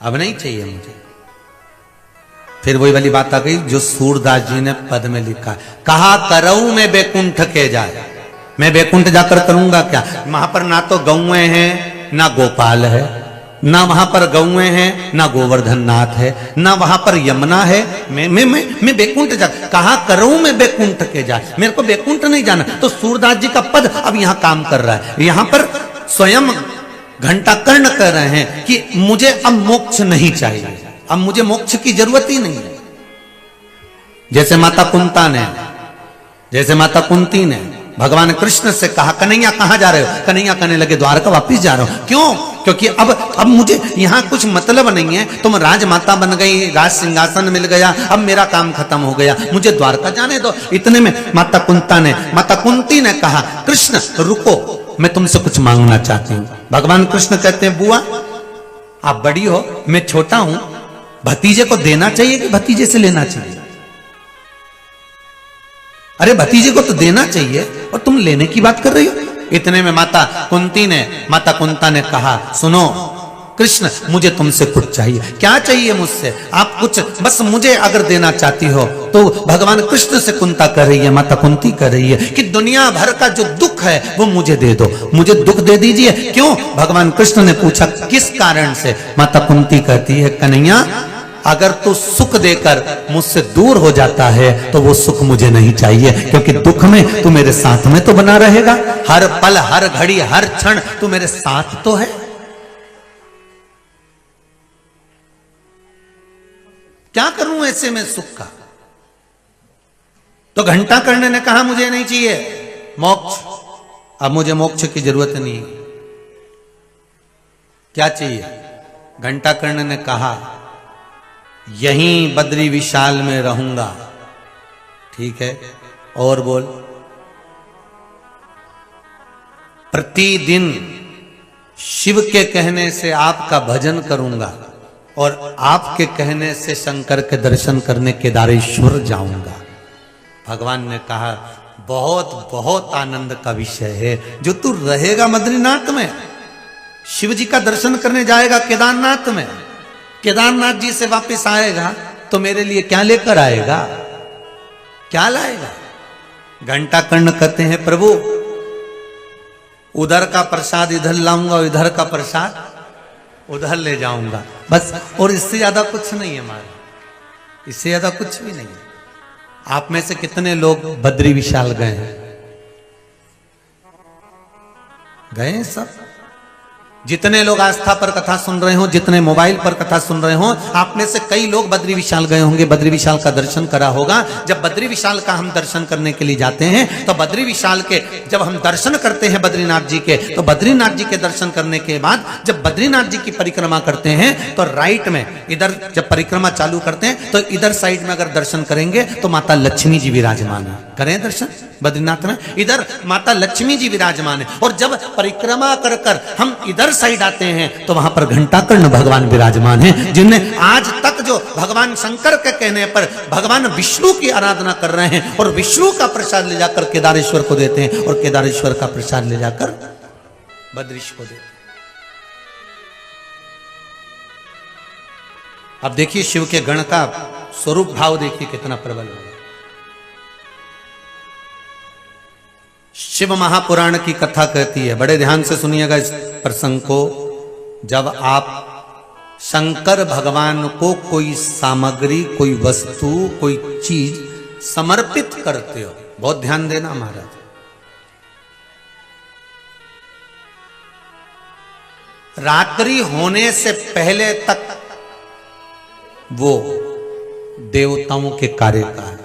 अब नहीं चाहिए मुझे। फिर वही वाली बात आ गई जो सूरदास जी ने पद में लिखा, कहा करऊं मैं बैकुंठ के जाए। मैं बैकुंठ जाकर करूंगा क्या? वहां पर ना तो गौएं हैं ना गोपाल है, ना वहां पर गौएं हैं ना गोवर्धन नाथ है, ना वहां पर यमुना है। मैं बैकुंठ जा, कहा करूं मैं बैकुंठ के जाए, मेरे को बैकुंठ नहीं जाना। तो सूरदास जी का पद अब यहां काम कर रहा है। यहां पर स्वयं घंटाकर्ण कह रहे हैं कि मुझे अब मोक्ष नहीं चाहिए। अब मुझे मोक्ष की जरूरत ही नहीं है। जैसे माता कुंती ने भगवान कृष्ण से कहा, कन्हैया कहां जा रहे हो? कन्हैया कहने लगे, द्वारका वापिस जा रहा हूं। क्यों? क्योंकि अब मुझे यहां कुछ मतलब नहीं है। तुम राजमाता बन गई, राज सिंहासन मिल गया, अब मेरा काम खत्म हो गया, मुझे द्वारका जाने दो। इतने में माता कुंती ने कहा, कृष्ण रुको, मैं तुमसे कुछ मांगना चाहती हूं। भगवान कृष्ण कहते हैं, बुआ आप बड़ी हो, मैं छोटा हूं, भतीजे को देना चाहिए कि भतीजे से लेना चाहिए? अरे भतीजे को तो देना चाहिए और तुम लेने की बात कर रही हो। इतने में माता कुंता ने कहा, सुनो कृष्ण, मुझे तुमसे कुछ चाहिए। क्या चाहिए मुझसे? आप कुछ बस मुझे अगर देना चाहती हो तो भगवान कृष्ण से कुंता कह रही है, माता कुंती कह रही है कि दुनिया भर का जो दुख है वो मुझे दे दो, मुझे दुख दे दीजिए। क्यों? भगवान कृष्ण ने पूछा, किस कारण से? माता कुंती कहती है, कन्हैया अगर तू सुख देकर मुझसे दूर हो जाता है तो वो सुख मुझे नहीं चाहिए, क्योंकि दुख में तू मेरे साथ में तो बना रहेगा, हर पल हर घड़ी हर क्षण तू मेरे साथ तो है। क्या करूं ऐसे में सुख का? तो घंटाकर्ण ने कहा, मुझे नहीं चाहिए मोक्ष, अब मुझे मोक्ष की जरूरत नहीं। क्या चाहिए? घंटाकर्ण ने कहा, यहीं बद्री विशाल में रहूंगा। ठीक है, और बोल। प्रतिदिन शिव के कहने से आपका भजन करूंगा और आपके कहने से शंकर के दर्शन करने केदारेश्वर जाऊंगा। भगवान ने कहा, बहुत बहुत आनंद का विषय है जो तू रहेगा बद्रीनाथ में, शिव जी का दर्शन करने जाएगा केदारनाथ में, केदारनाथ जी से वापस आएगा तो मेरे लिए क्या लेकर आएगा? क्या लाएगा? घंटाकर्ण कहते हैं, प्रभु उधर का प्रसाद इधर लाऊंगा, इधर का प्रसाद उधर ले जाऊंगा, बस। और इससे ज्यादा कुछ नहीं है हमारा, इससे ज्यादा कुछ भी नहीं है। आप में से कितने लोग बद्री विशाल गए हैं? गए सब? जितने लोग आस्था पर कथा सुन रहे हो, जितने मोबाइल पर कथा सुन रहे हो, आप में से कई लोग बद्री विशाल गए होंगे, बद्री विशाल का दर्शन करा होगा। जब बद्री विशाल का हम दर्शन करने के लिए जाते हैं तो बद्री विशाल के जब हम दर्शन करते हैं बद्रीनाथ जी के, तो बद्रीनाथ जी के दर्शन करने के बाद जब बद्रीनाथ जी की परिक्रमा करते हैं तो राइट में इधर जब परिक्रमा चालू करते हैं तो इधर साइड में अगर दर्शन करेंगे तो माता लक्ष्मी जी विराजमान है। करें दर्शन बद्रीनाथ में, इधर माता लक्ष्मी जी विराजमान है। और जब परिक्रमा कर कर हम इधर साइड आते हैं तो वहां पर घंटाकर्ण भगवान विराजमान हैं, जिन्हें आज तक जो भगवान शंकर के कहने पर भगवान विष्णु की आराधना कर रहे हैं और विष्णु का प्रसाद ले जाकर केदारेश्वर को देते हैं और केदारेश्वर का प्रसाद ले जाकर बद्रीश को देते हैं। अब देखिए शिव के गण का स्वरूप भाव देखिए कितना प्रबल होगा। शिव महापुराण की कथा कहती है, बड़े ध्यान से सुनिएगा इस प्रसंग को, जब आप शंकर भगवान को कोई सामग्री, कोई वस्तु, कोई चीज समर्पित करते हो, बहुत ध्यान देना महाराज, रात्रि होने से पहले तक वो देवताओं के कार्य का है,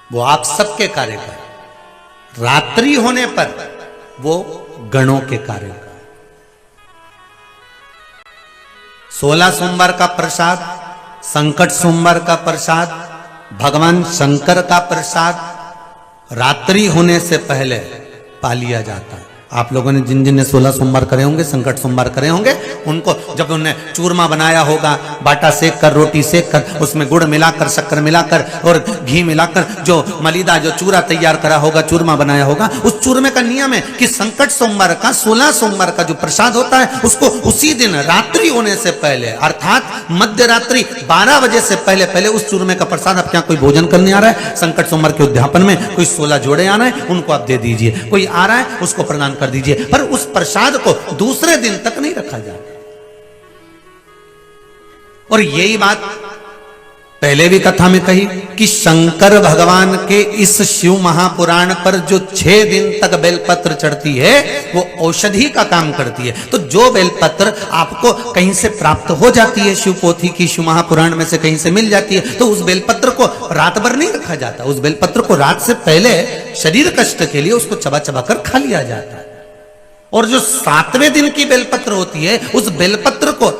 वो आप सबके कार्य का है। रात्रि होने पर वो गणों के कार्य का है। 16 सोमवार का प्रसाद, संकट सोमवार का प्रसाद, भगवान शंकर का प्रसाद रात्रि होने से पहले पा लिया जाता है। आप लोगों ने जिन जिन ने 16 सोमवार करे होंगे, संकट सोमवार करे होंगे, उनको जब उन्होंने चूरमा बनाया होगा, बाटा सेक कर, रोटी सेक कर, उसमें गुड़ मिलाकर, शक्कर मिलाकर और घी मिलाकर जो मलीदा, जो चूरा तैयार करा होगा, चूरमा बनाया होगा, उस चूरमे का नियम है कि संकट सोमवार का, 16 सोमवार का जो प्रसाद होता है उसको उसी दिन रात्रि होने से पहले, अर्थात मध्य रात्रि 12 बजे से पहले पहले उस चूरमे का प्रसाद, अब क्या कोई भोजन करने आ रहा है संकट सोमवार के उद्यापन में, कोई 16 जोड़े आ रहे हैं उनको आप दे दीजिए, कोई आ रहा है उसको प्रदान कर दीजिए, पर उस प्रसाद को दूसरे दिन तक नहीं रखा जाए। और यही बात पहले भी कथा में कही कि शंकर भगवान के इस शिव महापुराण पर जो 6 दिन तक बेलपत्र चढ़ती है वो औषधि का काम करती है। तो जो बेलपत्र आपको कहीं से प्राप्त हो जाती है, शिव पोथी की, शिव महापुराण में से कहीं से मिल जाती है, तो उस बेलपत्र को रात भर नहीं रखा जाता। उस बेलपत्र को रात से पहले शरीर कष्ट के लिए उसको चबा चबा कर खा लिया जाता है। और जो 7वें दिन की बेलपत्र होती है, उस बेलपत्र को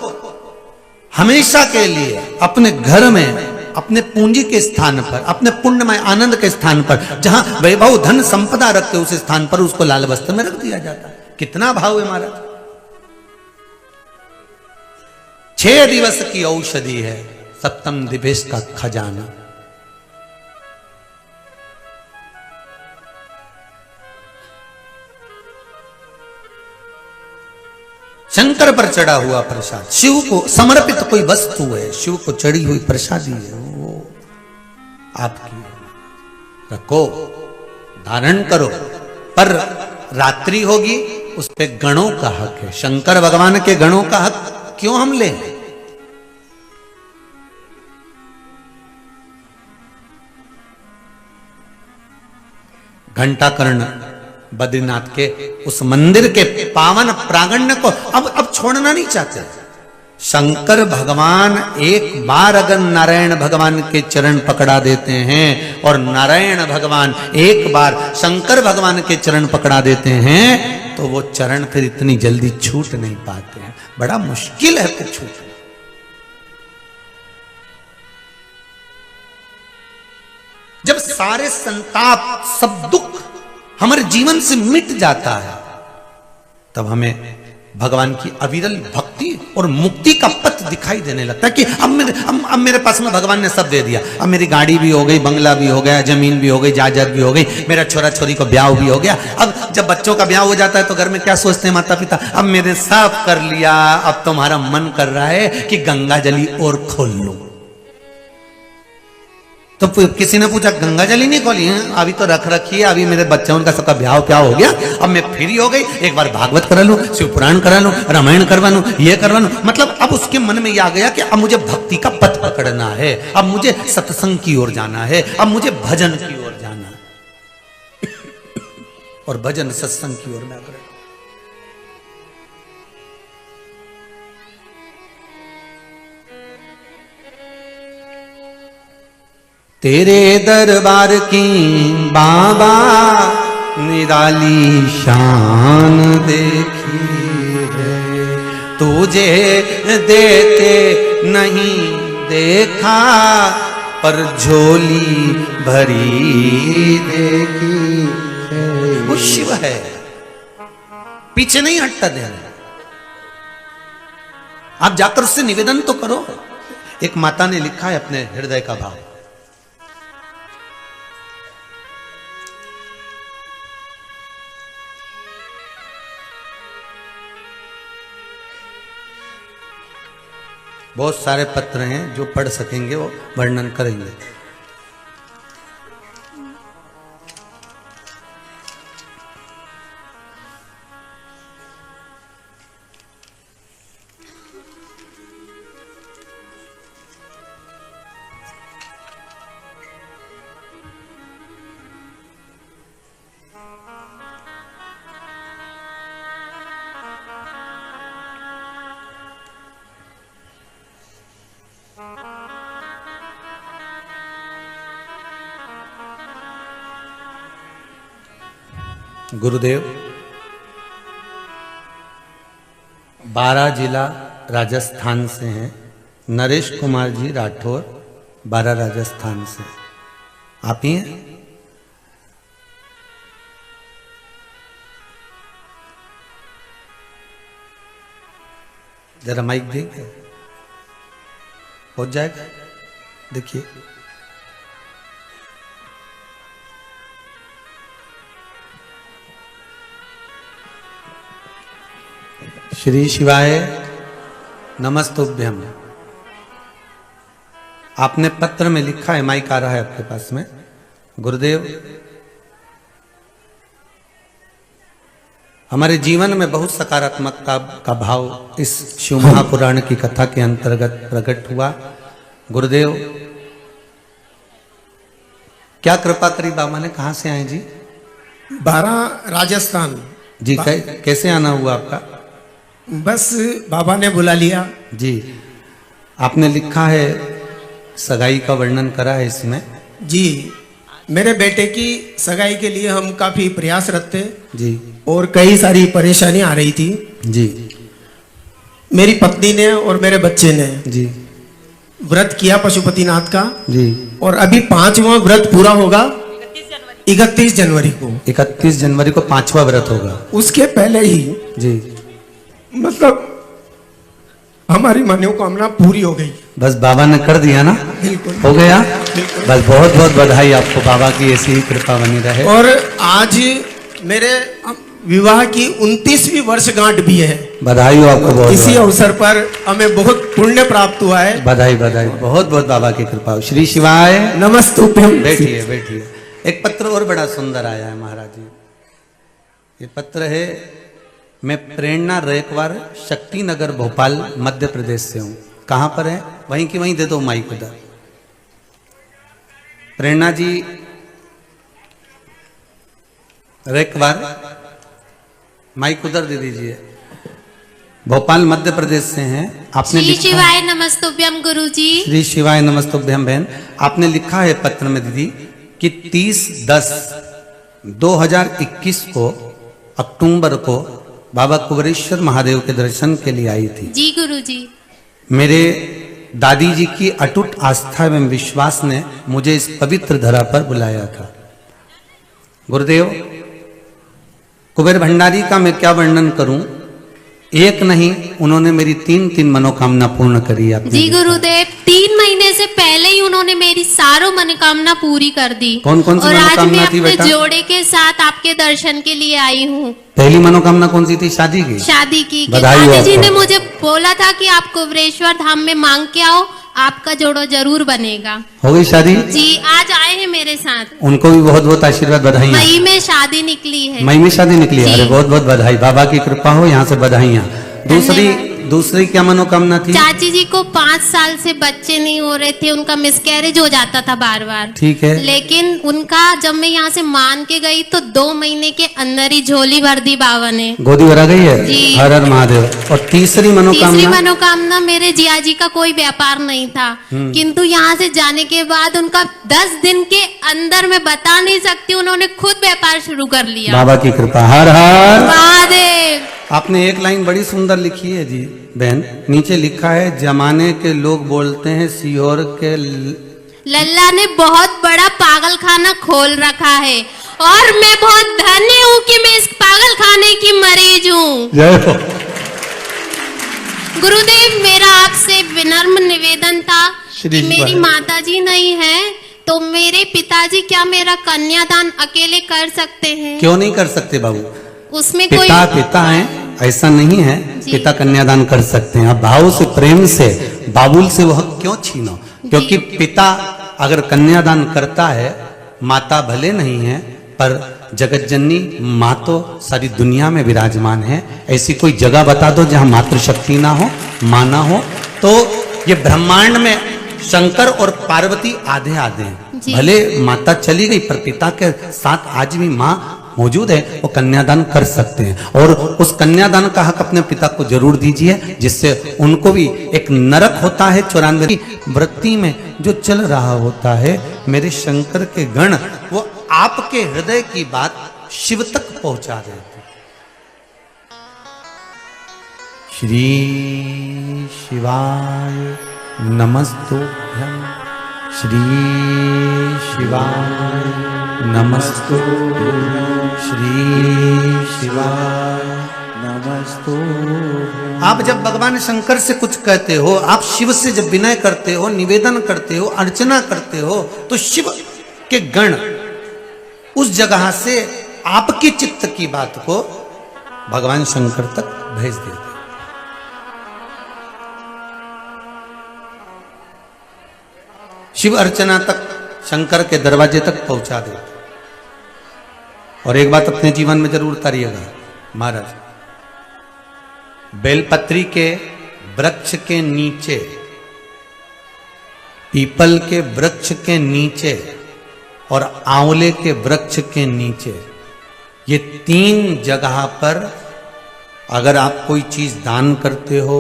हमेशा के लिए अपने घर में, अपने पूंजी के स्थान पर, अपने पुण्यमय आनंद के स्थान पर, जहां वैभव धन संपदा रखते उस स्थान पर उसको लाल वस्त्र में रख दिया जाता है। कितना भाव है हमारा। 6 दिवस की औषधि है, सप्तम दिवस का खजाना। शंकर पर चढ़ा हुआ प्रसाद, शिव को समर्पित कोई वस्तु है, शिव को चढ़ी हुई प्रसादी है, वो आपकी रखो, धारण करो। पर रात्रि होगी, उस पे गणों का हक है। शंकर भगवान के गणों का हक क्यों हम लें? घंटाकर्ण बद्रीनाथ के उस मंदिर के पावन प्रांगण को अब छोड़ना नहीं चाहते। शंकर भगवान एक बार अगर नारायण भगवान के चरण पकड़ा देते हैं, और नारायण भगवान एक बार शंकर भगवान के चरण पकड़ा देते हैं, तो वो चरण फिर इतनी जल्दी छूट नहीं पाते हैं। बड़ा मुश्किल है फिर छूटना। जब सारे संताप, सब दुख हमारे जीवन से मिट जाता है, तब हमें भगवान की अविरल भक्ति और मुक्ति का पथ दिखाई देने लगता है कि अब मेरे पास में भगवान ने सब दे दिया। अब मेरी गाड़ी भी हो गई, बंगला भी हो गया, जमीन भी हो गई, जायदाद भी हो गई, मेरा छोरा छोरी को ब्याह भी हो गया। अब जब बच्चों का ब्याह हो जाता है तो घर में क्या सोचते हैं माता पिता, अब मैंने सब कर लिया, अब तुम्हारा मन कर रहा है कि गंगा जली और खोल लो। तो किसी ने पूछा गंगा जल ही नहीं खोली है? अभी तो रख रखी है, अभी मेरे बच्चों उनका सबका ब्याह प्याह हो गया, अब मैं फ्री हो गई, एक बार भागवत करा लूं, शिव पुराण करा लूं, रामायण करवा लूं, ये करवा लूं। मतलब अब उसके मन में ये आ गया कि अब मुझे भक्ति का पथ पकड़ना है, अब मुझे सत्संग की ओर जाना है, अब मुझे भजन की ओर जाना है। और भजन सत्संग की ओर मैं करूं। तेरे दरबार की बाबा निराली शान देखी है, तुझे देते नहीं देखा, पर झोली भरी देखी है। वो शिव है, पीछे नहीं हटता ध्यान। आप जाकर उससे निवेदन तो करो। एक माता ने लिखा है अपने हृदय का भाव, बहुत सारे पत्र हैं, जो पढ़ सकेंगे वो वर्णन करेंगे। गुरुदेव 12 जिला राजस्थान से हैं। नरेश कुमार जी राठौर 12 राजस्थान से। आप ही हैं? जरा माइक देंगे, हो जाएगा। देखिए श्री शिवाय नमस्तुभ्यम। आपने पत्र में लिखा है, माइक आ रहा है आपके पास में। गुरुदेव, हमारे जीवन में बहुत सकारात्मकता का भाव इस शिव महापुराण की कथा के अंतर्गत प्रकट हुआ। गुरुदेव, क्या कृपा करी बाबा ने? कहाँ से आए जी? 12 राजस्थान जी। कैसे आना हुआ आपका? बस बाबा ने बुला लिया जी। आपने लिखा है, सगाई का वर्णन करा है इसमें। जी। मेरे बेटे की सगाई के लिए हम काफी प्रयासरत थे जी। और कई सारी परेशानी आ रही थी जी। मेरी पत्नी ने और मेरे बच्चे ने जी। व्रत किया पशुपतिनाथ का जी। और अभी 5वां व्रत पूरा होगा 31 जनवरी को। 31 जनवरी को 5वां व्रत होगा। उसके पहले ही जी। मतलब हमारी मनोकामना पूरी हो गई। बस बाबा ने कर दिया ना? बिल्कुल हो गया। बिल्कुल। बस बहुत बहुत बधाई आपको, बाबा की ऐसी ही कृपा बनी रहे। और आज मेरे विवाह की 29वीं वर्षगांठ भी है। बधाई हो आपको बहुत। इसी अवसर पर हमें बहुत पुण्य प्राप्त हुआ है। बधाई बधाई, बहुत बहुत बाबा की कृपा हो। श्री शिवाय नमस्तुभ्यम। बैठिए बैठिए। एक पत्र और बड़ा सुंदर आया है महाराज जी। ये पत्र है, मैं प्रेरणा रेकवार, शक्ति नगर, भोपाल, मध्य प्रदेश से हूं। कहां पर है? वहीं की वहीं दे दो माइक उधर। प्रेरणा जी रेकवार, माइक उधर दे दीजिए। भोपाल मध्य प्रदेश से हैं। आपने श्री शिवाय नमस्तुभ्यम गुरुजी। श्री शिवाय नमस्तुभ्यम बहन। आपने लिखा है पत्र में दीदी कि 30/10/2021 को अक्टूबर को बाबा कुबेरेश्वर महादेव के दर्शन के लिए आई थी। जी गुरुजी। मेरे दादी जी की अटूट आस्था एवं विश्वास ने मुझे इस पवित्र धरा पर बुलाया था। गुरुदेव, कुबेर भंडारी का मैं क्या वर्णन करूं? एक नहीं, उन्होंने मेरी 3 मनोकामना पूर्ण करी। आपने जी गुरुदेव, 3 महीने से पहले ही उन्होंने मेरी सारों मनोकामना पूरी कर दी। कौन कौन सी और आज मनोकामना मैं थी अपने बेटा? जोड़े के साथ आपके दर्शन के लिए आई हूँ। पहली मनोकामना कौन सी थी? शादी की। शादी की। बधाई हो दादी जी आपको। ने मुझे बोला था कि आप कुबेरेश्वर धाम में मांग के आओ, आपका जोड़ो जरूर बनेगा। हो गई शादी? जी, आज आए हैं मेरे साथ। उनको भी बहुत बहुत आशीर्वाद, बधाई। मई में शादी निकली है। मई में शादी निकली है। जी। अरे बहुत बहुत बधाई, बाबा की कृपा हो, यहाँ से बधाइयाँ। दूसरी क्या मनोकामना थी? चाची जी को 5 साल से बच्चे नहीं हो रहे थे, उनका मिसकैरेज हो जाता था बार बार। ठीक है। लेकिन उनका जब मैं यहाँ से मान के गई तो 2 महीने के अंदर ही झोली भर दी बाबा ने। गोदी भरा गई है? जी। हर हर महादेव। और तीसरी मनोकामना मेरे जिया जी का कोई व्यापार नहीं था, किंतु यहाँ से जाने के बाद उनका 10 दिन के अंदर, मैं बता नहीं सकती, उन्होंने खुद व्यापार शुरू कर लिया। बाबा की कृपा। हर हर महादेव। आपने एक लाइन बड़ी सुंदर लिखी है जी बहन, नीचे लिखा है, जमाने के लोग बोलते हैं सीहोर के लल्ला ने बहुत बड़ा पागल खाना खोल रखा है और मैं बहुत धन्य हूँ कि मैं इस पागल खाने की मरीज हूँ। जय हो। गुरुदेव, मेरा आपसे विनम्र निवेदन था कि मेरी माताजी नहीं है तो मेरे पिताजी क्या मेरा कन्यादान अकेले कर सकते हैं? क्यों नहीं कर सकते बाबू? उसमें पिता हैं, ऐसा नहीं है। पिता कन्यादान कर सकते हैं। आप भाव से, प्रेम से, बाबुल से वह क्यों छीनो? क्योंकि पिता अगर कन्यादान करता है, माता भले नहीं है पर जगत जननी माँ तो सारी दुनिया में विराजमान है। ऐसी कोई जगह बता दो जहां मातृशक्ति ना हो, माँ ना हो। तो ये ब्रह्मांड में शंकर और पार्वती आधे आधे हैं। भले माता चली गई पर पिता के साथ आज भी माँ मौजूद है, वो कन्यादान कर सकते हैं। और उस कन्यादान का हक अपने पिता को जरूर दीजिए, जिससे उनको भी एक नरक होता है 94 वृत्ति में जो चल रहा होता है। मेरे शंकर के गण वो आपके हृदय की बात शिव तक पहुंचा देते। श्री शिवाय नमस्तुभ्यं। श्री शिवाय नमस्तुभ्यं। श्री शिवाय नमस्तुभ्यं। आप जब भगवान शंकर से कुछ कहते हो, आप शिव से जब विनय करते हो, निवेदन करते हो, अर्चना करते हो, तो शिव के गण उस जगह से आपकी चित्त की बात को भगवान शंकर तक भेज देते। शिव अर्चना तक, शंकर के दरवाजे तक पहुंचा देते। और एक बात अपने जीवन में जरूर उतारिएगा महाराज, बेलपत्री के वृक्ष के नीचे, पीपल के वृक्ष के नीचे और आंवले के वृक्ष के नीचे, ये 3 जगह पर अगर आप कोई चीज दान करते हो,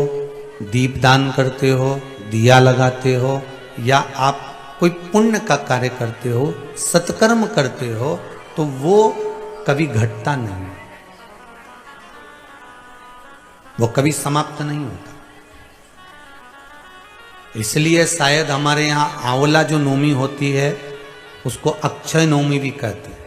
दीप दान करते हो, दिया लगाते हो, या आप कोई पुण्य का कार्य करते हो, सत्कर्म करते हो, तो वो कभी घटता नहीं, वो कभी समाप्त नहीं होता। इसलिए शायद हमारे यहाँ आंवला जो नवमी होती है उसको अक्षय नवमी भी कहते हैं,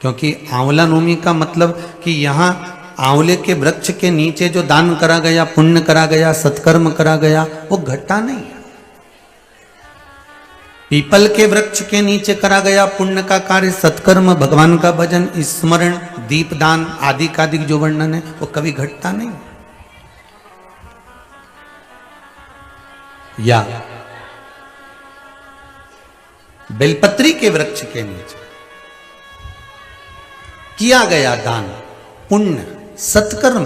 क्योंकि आंवला नवमी का मतलब कि यहाँ आंवले के वृक्ष के नीचे जो दान करा गया, पुण्य करा गया, सत्कर्म करा गया, वो घटता नहीं है। पीपल के वृक्ष के नीचे करा गया पुण्य का कार्य, सत्कर्म, भगवान का भजन, स्मरण, दीपदान आदि का जो वर्णन है वो कभी घटता नहीं। या बेलपत्री के वृक्ष के नीचे किया गया दान, पुण्य, सत्कर्म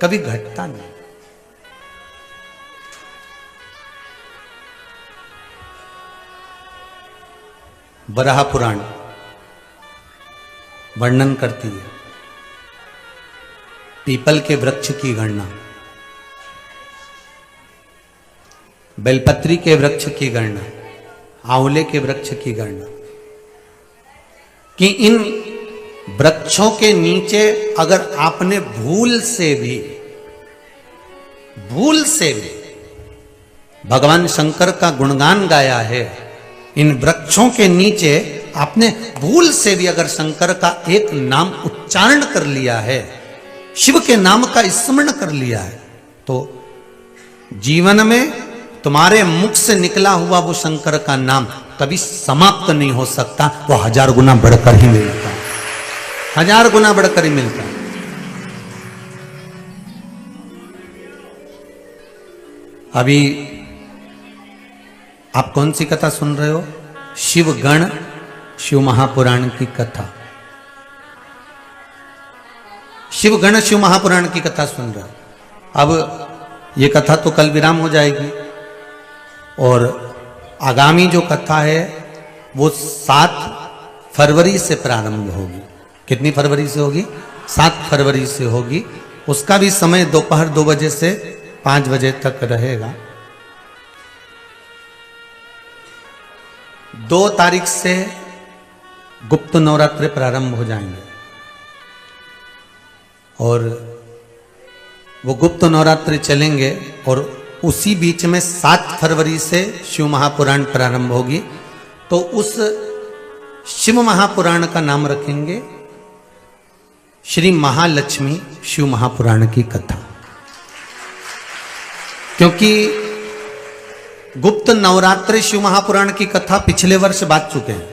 कभी घटता नहीं। बराह पुराण वर्णन करती है पीपल के वृक्ष की गणना, बेलपत्री के वृक्ष की गणना, आंवले के वृक्ष की गणना, कि इन वृक्षों के नीचे अगर आपने भूल से भी भगवान शंकर का गुणगान गाया है, इन वृक्षों के नीचे आपने भूल से भी अगर शंकर का एक नाम उच्चारण कर लिया है, शिव के नाम का स्मरण कर लिया है, तो जीवन में तुम्हारे मुख से निकला हुआ वो शंकर का नाम कभी समाप्त नहीं हो सकता, वो 1000 गुना बढ़कर ही मिलता है, 1000 गुना बढ़कर ही मिलता है। अभी आप कौन सी कथा सुन रहे हो? शिव गण शिव महापुराण की कथा, शिव गण शिव महापुराण की कथा सुन रहे हो। अब ये कथा तो कल विराम हो जाएगी और आगामी जो कथा है वो 7 फरवरी से प्रारंभ होगी। कितनी फरवरी से होगी? 7 फरवरी से होगी। उसका भी समय दोपहर 2 बजे से 5 बजे तक रहेगा। 2 तारीख से गुप्त नवरात्रि प्रारंभ हो जाएंगे और वो गुप्त नवरात्रि चलेंगे और उसी बीच में 7 फरवरी से शिव महापुराण प्रारंभ होगी। तो उस शिव महापुराण का नाम रखेंगे श्री महालक्ष्मी शिव महापुराण की कथा, क्योंकि गुप्त नवरात्रि शिव महापुराण की कथा पिछले वर्ष बात चुके हैं।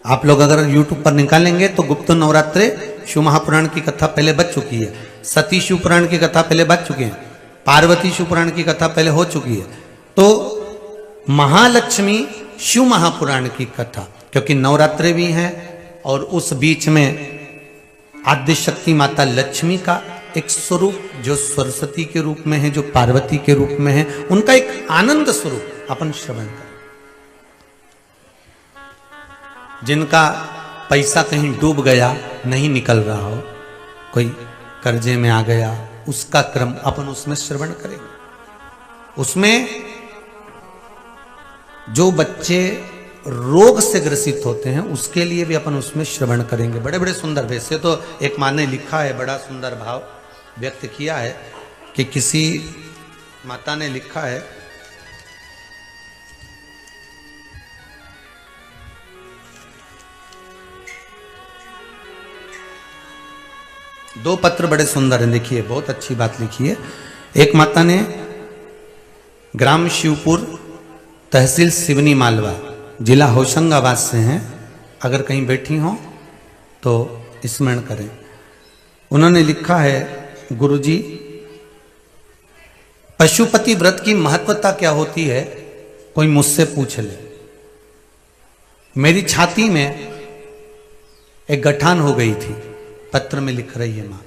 आप लोग अगर YouTube पर निकालेंगे तो गुप्त नवरात्रि शिव महापुराण की कथा पहले बच चुकी है, सती शिव पुराण की कथा पहले बच चुकी है, पार्वती शिव पुराण की कथा पहले हो चुकी है। तो महालक्ष्मी शिव महापुराण की कथा, क्योंकि नवरात्रि भी है और उस बीच में आद्य शक्ति माता लक्ष्मी का एक स्वरूप जो सरस्वती के रूप में है, जो पार्वती के रूप में है, उनका एक आनंद स्वरूप अपन श्रवण करें। जिनका पैसा कहीं डूब गया, नहीं निकल रहा हो, कोई कर्जे में आ गया, उसका क्रम अपन उसमें श्रवण करेंगे। उसमें जो बच्चे रोग से ग्रसित होते हैं उसके लिए भी अपन उसमें श्रवण करेंगे। बड़े बड़े सुंदर वैसे तो एक माँ ने लिखा है, बड़ा सुंदर भाव व्यक्त किया है कि किसी माता ने लिखा है, दो पत्र बड़े सुंदर हैं, देखिए बहुत अच्छी बात लिखी है। एक माता ने ग्राम शिवपुर, तहसील सिवनी मालवा, जिला होशंगाबाद से हैं, अगर कहीं बैठी हो तो स्मरण करें। उन्होंने लिखा है, गुरुजी पशुपति व्रत की महत्वता क्या होती है, कोई मुझसे पूछ ले। मेरी छाती में एक गठान हो गई थी, पत्र में लिख रही है मां।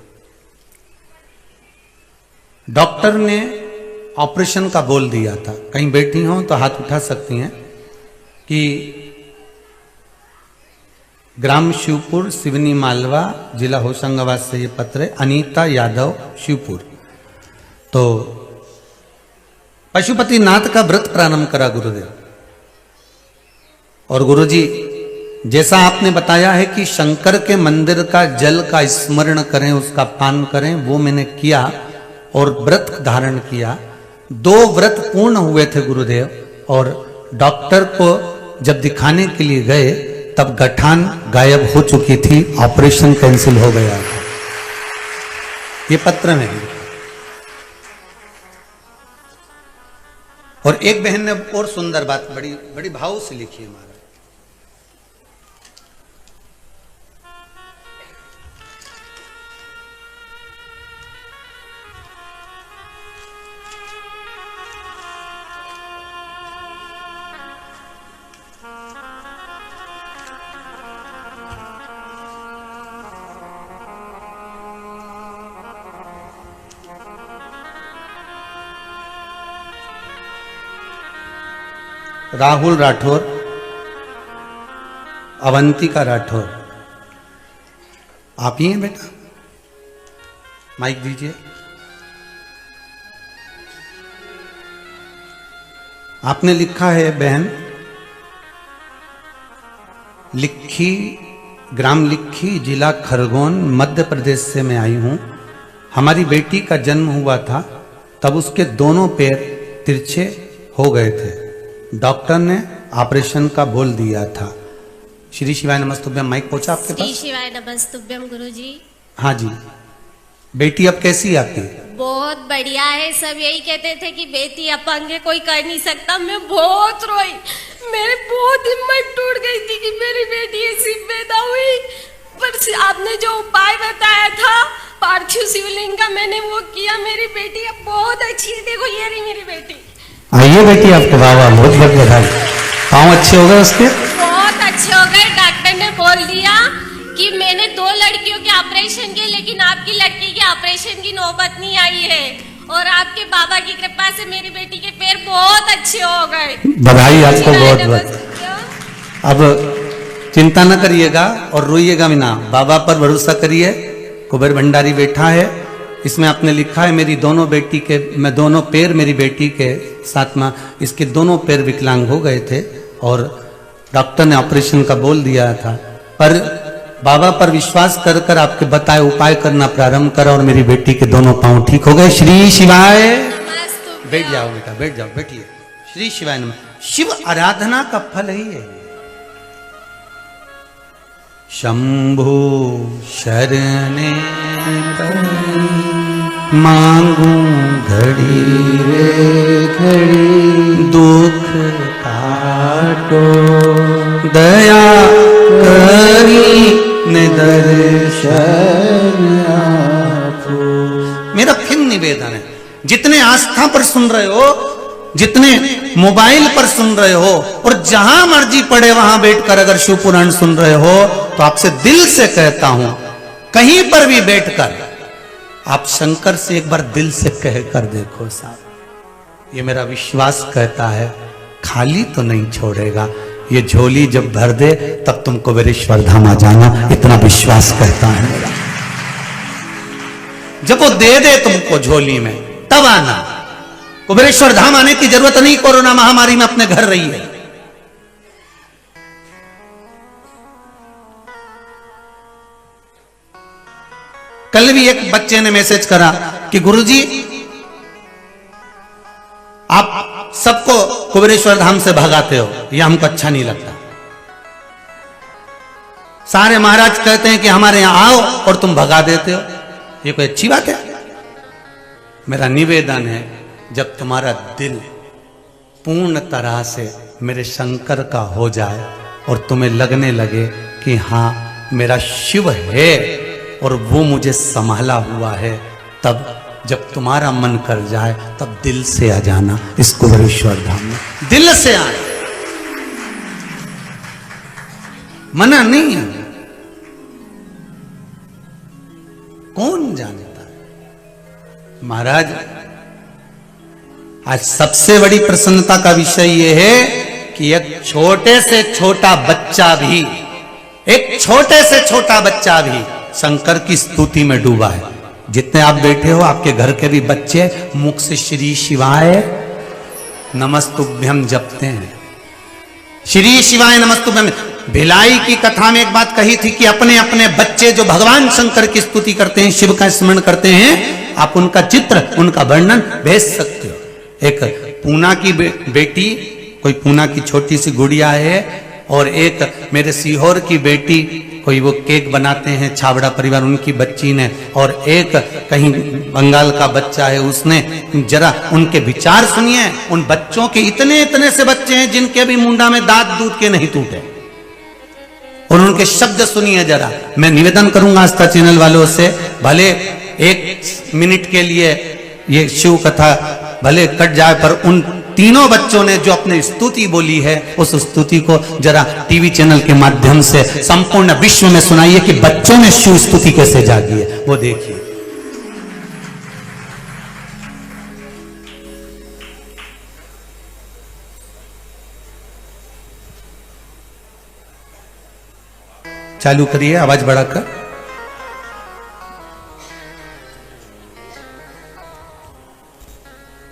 डॉक्टर ने ऑपरेशन का बोल दिया था, कहीं बैठी हो तो हाथ उठा सकती हैं, कि ग्राम शिवपुर, सिवनी मालवा, जिला होशंगाबाद से ये पत्र है। अनीता यादव, शिवपुर। तो पशुपतिनाथ का व्रत प्रारंभ करा गुरुदेव, और गुरुजी जैसा आपने बताया है कि शंकर के मंदिर का जल का स्मरण करें, उसका पान करें, वो मैंने किया और व्रत धारण किया। 2 व्रत पूर्ण हुए थे गुरुदेव, और डॉक्टर को जब दिखाने के लिए गए तब गठान गायब हो चुकी थी, ऑपरेशन कैंसिल हो गया था। ये पत्र में है। और एक बहन ने और सुंदर बात बड़ी बड़ी भाव से लिखी है महाराज। राहुल राठौर, अवंतिका राठौर, आप ही हैं बेटा? माइक दीजिए। आपने लिखा है बहन, लिखी, ग्राम लिखी, जिला खरगोन, मध्य प्रदेश से मैं आई हूं। हमारी बेटी का जन्म हुआ था, तब उसके दोनों पैर तिरछे हो गए थे। डॉक्टर ने ऑपरेशन का बोल दिया था। श्री शिवाय नमस्तुभ्यम। माइक पहुंचा आपके पास? श्री शिवाय नमस्तुभ्यम गुरुजी। हाँ जी। बेटी अब कैसी है आपकी? बहुत बढ़िया है। सब यही कहते थे कि बेटी अपंग है, कोई कर नहीं सकता। मैं बहुत रोई, मेरे बहुत हिम्मत टूट गई थी कि मेरी बेटी ऐसी पैदा हुई। पर आपने जो उपाय बताया था पार्थिव शिवलिंग का, मैंने वो किया। मेरी बेटी अब बहुत अच्छी है। देखो ये रही मेरी बेटी। आइए बेटी, आपके बाबा बहुत बहुत बधाई। पाँव अच्छे हो गए उसके? बहुत अच्छे हो गए। डॉक्टर ने बोल दिया कि मैंने 2 लड़कियों के ऑपरेशन किए, लेकिन आपकी लड़की के ऑपरेशन की नौबत नहीं आई है। और आपके बाबा की कृपा से मेरी बेटी के पैर बहुत अच्छे हो गए। बधाई आपको बहुत बहुत। अब चिंता न करिएगा और रोइएगा भी ना, बाबा पर भरोसा करिए। कुबेर भंडारी बैठा है, इसमें आपने लिखा है मेरी दोनों बेटी के, मैं दोनों पैर मेरी बेटी के साथ में, इसके दोनों पैर विकलांग हो गए थे और डॉक्टर ने ऑपरेशन का बोल दिया था। पर बाबा पर विश्वास कर कर आपके बताए उपाय करना प्रारंभ करा और मेरी बेटी के दोनों पांव ठीक हो गए। श्री शिवाय। बैठ जाओ बेटा, बैठ जाओ, बैठिए। श्री शिवाय नमः। शिव आराधना का फल ही है। शंभु शरणे मांगू घड़ी रे घड़ी, दुख काटो दया करी ने दर्शन आपो। मेरा फिर निवेदन है, जितने आस्था पर सुन रहे हो, जितने मोबाइल पर सुन रहे हो, और जहां मर्जी पड़े वहां बैठकर अगर शिव पुराण सुन रहे हो, तो आपसे दिल से कहता हूं, कहीं पर भी बैठकर आप शंकर से एक बार दिल से कह कर देखो साहब। ये मेरा विश्वास कहता है, खाली तो नहीं छोड़ेगा। ये झोली जब भर दे तब तुम कुबेरेश्वर धाम आ जाना, इतना विश्वास कहता है मेरा। जब वो दे दे तुमको झोली में, तब आना। कुबेरेश्वर धाम आने की जरूरत नहीं, कोरोना महामारी में अपने घर रही है। कल भी एक बच्चे ने मैसेज करा कि गुरुजी आप सबको कुबेरेश्वर धाम से भगाते हो, यह हमको अच्छा नहीं लगता। सारे महाराज कहते हैं कि हमारे यहां आओ और तुम भगा देते हो, ये कोई अच्छी बात है? मेरा निवेदन है, जब तुम्हारा दिल पूर्ण तरह से मेरे शंकर का हो जाए और तुम्हें लगने लगे कि हां मेरा शिव है और वो मुझे संभाला हुआ है, तब जब तुम्हारा मन कर जाए तब दिल से आ जाना इस कुबेरेश्वर धाम में। दिल से आए, मना नहीं है। कौन जानता है महाराज। आज सबसे बड़ी प्रसन्नता का विषय यह है कि एक छोटे से छोटा बच्चा भी एक छोटे से छोटा बच्चा भी शंकर की स्तुति में डूबा है। जितने आप बैठे हो आपके घर के भी बच्चे मुख से श्री शिवाय नमस्तुभ्यम जपते हैं। श्री शिवाय नमस्तुभ्यम। भिलाई की कथा में एक बात कही थी कि अपने अपने बच्चे जो भगवान शंकर की स्तुति करते हैं, शिव का स्मरण करते हैं, आप उनका चित्र, उनका वर्णन भेज सकते हो। एक पूना की बेटी, कोई पूना की छोटी सी गुड़िया है, और एक मेरे सीहोर की बेटी, कोई वो केक बनाते हैं छाबड़ा परिवार, उनकी बच्ची ने, और एक कहीं बंगाल का बच्चा है उसने। जरा उनके विचार सुनिए। उन बच्चों के इतने इतने से बच्चे हैं जिनके भी मुंडा में दांत दूध के नहीं टूटे, और उनके शब्द सुनिए जरा। मैं निवेदन करूंगा आस्था चैनल वालों से, भले 1 मिनट के लिए ये शिव कथा भले कट जाए, पर उन तीनों बच्चों ने जो अपनी स्तुति बोली है, उस स्तुति को जरा टीवी चैनल के माध्यम से संपूर्ण विश्व में सुनाइए कि बच्चों में शिव स्तुति कैसे जागी है, वो देखिए। चालू करिए आवाज बढ़ाकर।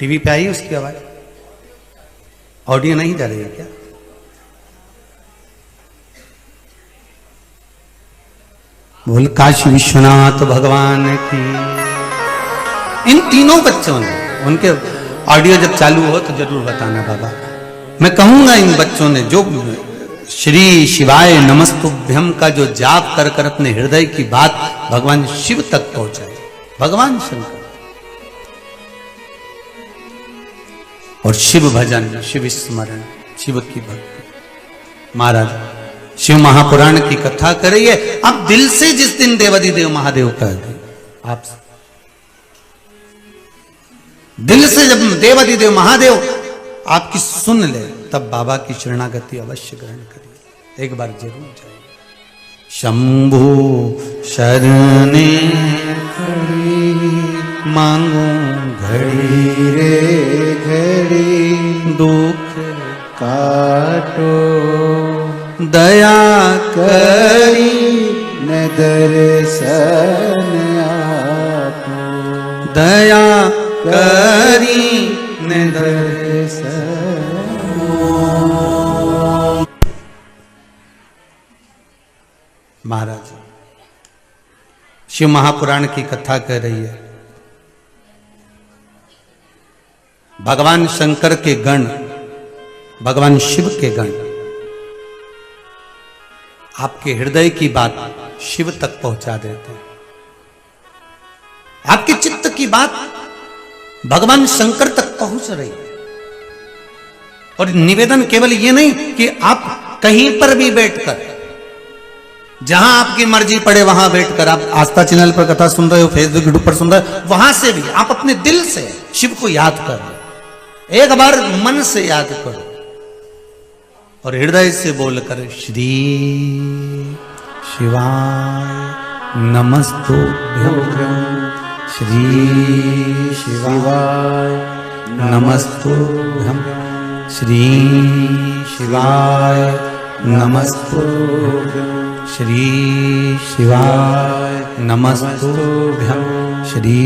टीवी पे आई उसकी आवाज, ऑडियो नहीं जा रही है क्या? बोल काशी विश्वनाथ भगवान की। इन तीनों बच्चों ने, उनके ऑडियो जब चालू हो तो जरूर बताना बाबा। मैं कहूंगा इन बच्चों ने जो श्री शिवाय नमस्तुभ्यम का जो जाप कर कर अपने हृदय की बात भगवान शिव तक पहुंचाई, भगवान शंकर। और शिव भजन, शिव स्मरण, शिव की भक्ति। महाराज शिव महापुराण की कथा करिए आप दिल से। जिस दिन देवाधिदेव महादेव कह दे, आप दिल से जब देवाधिदेव महादेव आपकी सुन ले, तब बाबा की शरणागति अवश्य ग्रहण करिए, एक बार जरूर जाइए। शंभु शरणे खड़ी मांगू घड़ी रे घड़ी, दुख काटो दया करी न दर्शन आपो, दया करी न दर्शन। महाराज शिव महापुराण की कथा कह रही है। भगवान शंकर के गण, भगवान शिव के गण आपके हृदय की बात शिव तक पहुंचा देते हैं। आपके चित्त की बात भगवान शंकर तक पहुंच रही है। और निवेदन केवल ये नहीं कि आप कहीं पर भी बैठकर, जहां आपकी मर्जी पड़े वहां बैठकर, आप आस्था चैनल पर कथा सुन रहे हो, फेसबुक यूट्यूब पर सुन रहे हो, वहां से भी आप अपने दिल से शिव को याद करो। एक बार मन से याद करो और हृदय से बोलकर श्री शिवाय नमस्तुभ्यं, श्री शिवाय नमस्तुभ्यं, श्री शिवाय नमस्तुभ्यं, श्री शिवाय नमस्तुभ्यं, श्री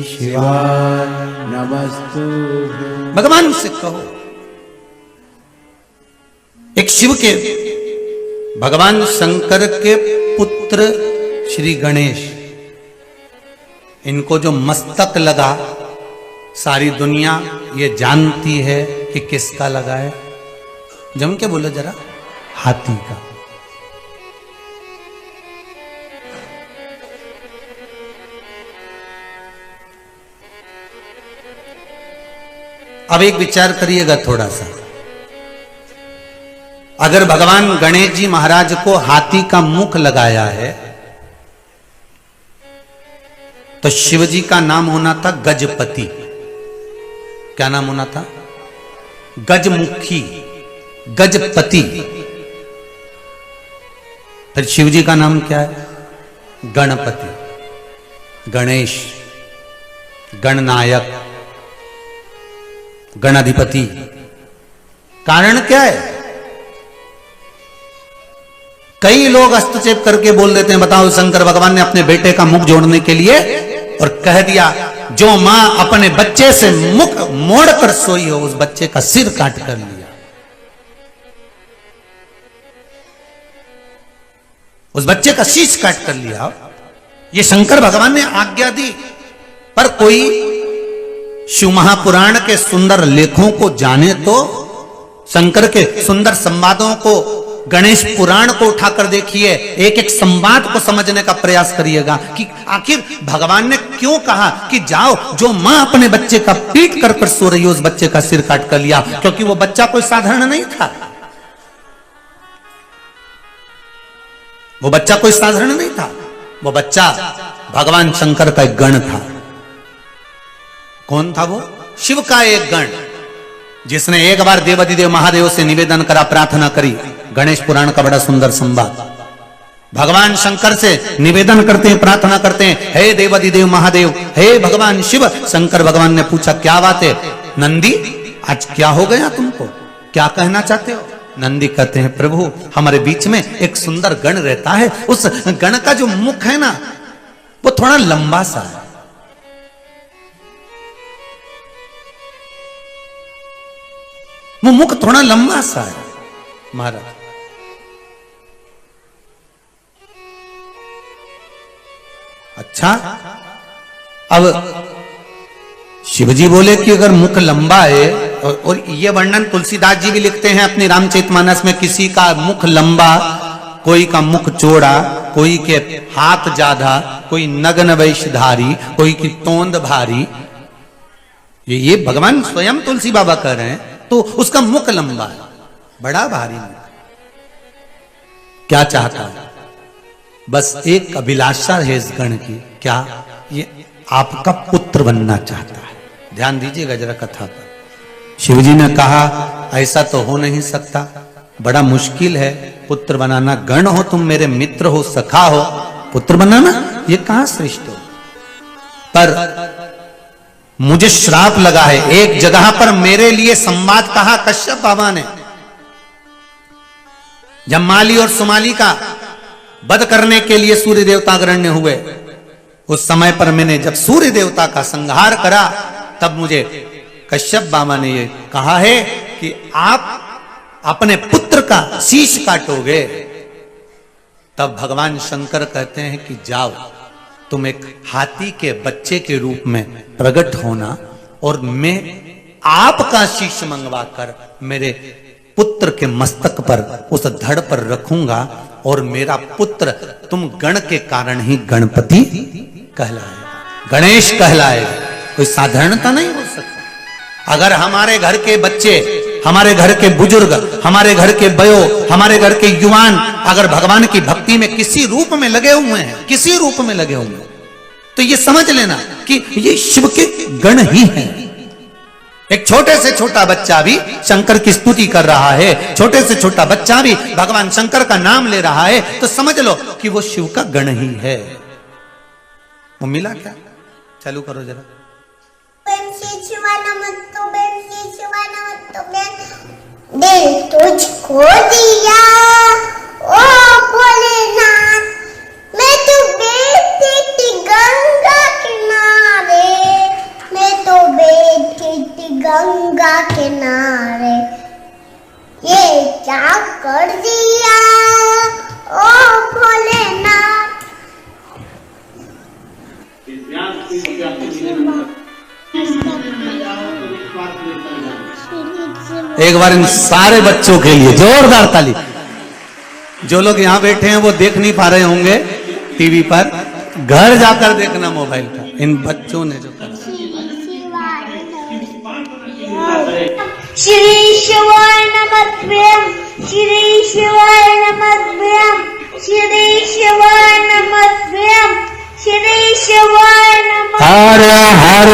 शिवाय नमस्तुभ्यं। भगवान से कहो। एक शिव के, भगवान शंकर के पुत्र श्री गणेश, इनको जो मस्तक लगा, सारी दुनिया ये जानती है कि किसका लगा है। जम के बोलो जरा, हाथी का। अब एक विचार करिएगा थोड़ा सा। अगर भगवान गणेश जी महाराज को हाथी का मुख लगाया है, तो शिव जी का नाम होना था गजपति। क्या नाम होना था? गजमुखी, गजपति। फिर शिव जी का नाम क्या है? गणपति, गणेश, गणनायक, गणाधिपति। कारण क्या है? कई लोग हस्तक्षेप करके बोल देते हैं, बताओ शंकर भगवान ने अपने बेटे का मुख जोड़ने के लिए और कह दिया, जो मां अपने बच्चे से मुख मोड़कर सोई हो उस बच्चे का सिर काट कर लिया। उस बच्चे का शीश काट कर लिया। ये शंकर भगवान ने आज्ञा दी। पर कोई शिव महापुराण के सुंदर लेखों को जाने तो, शंकर के सुंदर संवादों को, गणेश पुराण को उठाकर देखिए, एक एक संवाद को समझने का प्रयास करिएगा कि आखिर भगवान ने क्यों कहा कि जाओ, जो मां अपने बच्चे का पीट कर कर सो रही है उस बच्चे का सिर काट कर लिया। क्योंकि वो बच्चा कोई साधारण नहीं था। वो बच्चा कोई साधारण नहीं था। वो बच्चा भगवान शंकर का एक गण था। कौन था वो? शिव का एक गण, जिसने एक बार देवादिदेव महादेव से निवेदन करा, प्रार्थना करी। गणेश पुराण का बड़ा सुंदर संवाद। भगवान शंकर से निवेदन करते हैं, प्रार्थना करते हैं, हे देवादिदेव महादेव, हे भगवान शिव। शंकर भगवान ने पूछा, क्या बात है नंदी, आज क्या हो गया तुमको, क्या कहना चाहते हो? नंदी कहते हैं, प्रभु हमारे बीच में एक सुंदर गण रहता है, उस गण का जो मुख है ना वो थोड़ा लंबा सा है। वो मुख थोड़ा लंबा सा है महाराज। अच्छा, अब शिवजी बोले कि अगर मुख लंबा है, और ये वर्णन तुलसीदास जी भी लिखते हैं अपनी रामचरितमानस में, किसी का मुख लंबा, कोई का मुख चौड़ा, कोई के हाथ जाधा, कोई नग्न वेशधारी, कोई की तोंद भारी। ये भगवान स्वयं तुलसी बाबा कह रहे हैं। तो उसका मुख लंबा है, बड़ा भारी मुख। क्या चाहता है? बस एक अभिलाषा है इस गण की। क्या? ये आपका पुत्र बनना चाहता है। ध्यान दीजिएगा जरा कथा पर। शिवजी ने कहा, ऐसा तो हो नहीं सकता, बड़ा मुश्किल है पुत्र बनाना। गण हो तुम, मेरे मित्र हो, सखा हो, पुत्र बनाना ये कहां श्रेष्ठ हो। पर मुझे श्राप लगा है। एक जगह पर मेरे लिए संवाद कहा कश्यप बाबा ने, जब माली और सुमाली का वध करने के लिए सूर्य देवता अग्रण्य हुए, उस समय पर मैंने जब सूर्य देवता का संहार करा, तब मुझे कश्यप बाबा ने ये कहा है कि आप अपने पुत्र का शीश काटोगे। तब भगवान शंकर कहते हैं कि जाओ, तुम एक हाथी के बच्चे के रूप में प्रकट होना, और मैं आपका शीश मंगवाकर मेरे पुत्र के मस्तक पर, उस धड़ पर रखूंगा, और मेरा पुत्र तुम गण के कारण ही गणपति कहलाएगा, गणेश कहलाएगा। कोई साधारणता नहीं हो सकती। अगर हमारे घर के बच्चे, हमारे घर के बुजुर्ग, हमारे घर के बयो, हमारे घर के युवान अगर भगवान की भक्ति में किसी रूप में लगे हुए हैं, किसी रूप में लगे हुए हैं, तो ये समझ लेना कि ये शिव के गण ही हैं। एक छोटे से छोटा बच्चा भी शंकर की स्तुति कर रहा है, छोटे से छोटा बच्चा भी भगवान शंकर का नाम ले रहा है, तो समझ लो कि वो शिव का गण ही है। वो मिला क्या? चालू करो जरा। दिल तुझको दिया ओ भोलेनाथ, मैं तो बैठी थी गंगा किनारे, मैं तो बैठी थी गंगा किनारे, ये क्या कर दिया ओ भोलेनाथ। एक बार इन सारे बच्चों के लिए जोरदार ताली। जो लोग यहाँ बैठे हैं वो देख नहीं पा रहे होंगे टीवी पर, घर जाकर देखना मोबाइल पर। इन बच्चों ने जो करा। श्री शिवाय नमः, श्री शिवाय नमः, श्री शिवाय नमः, श्री शिवाय नमः। हर हर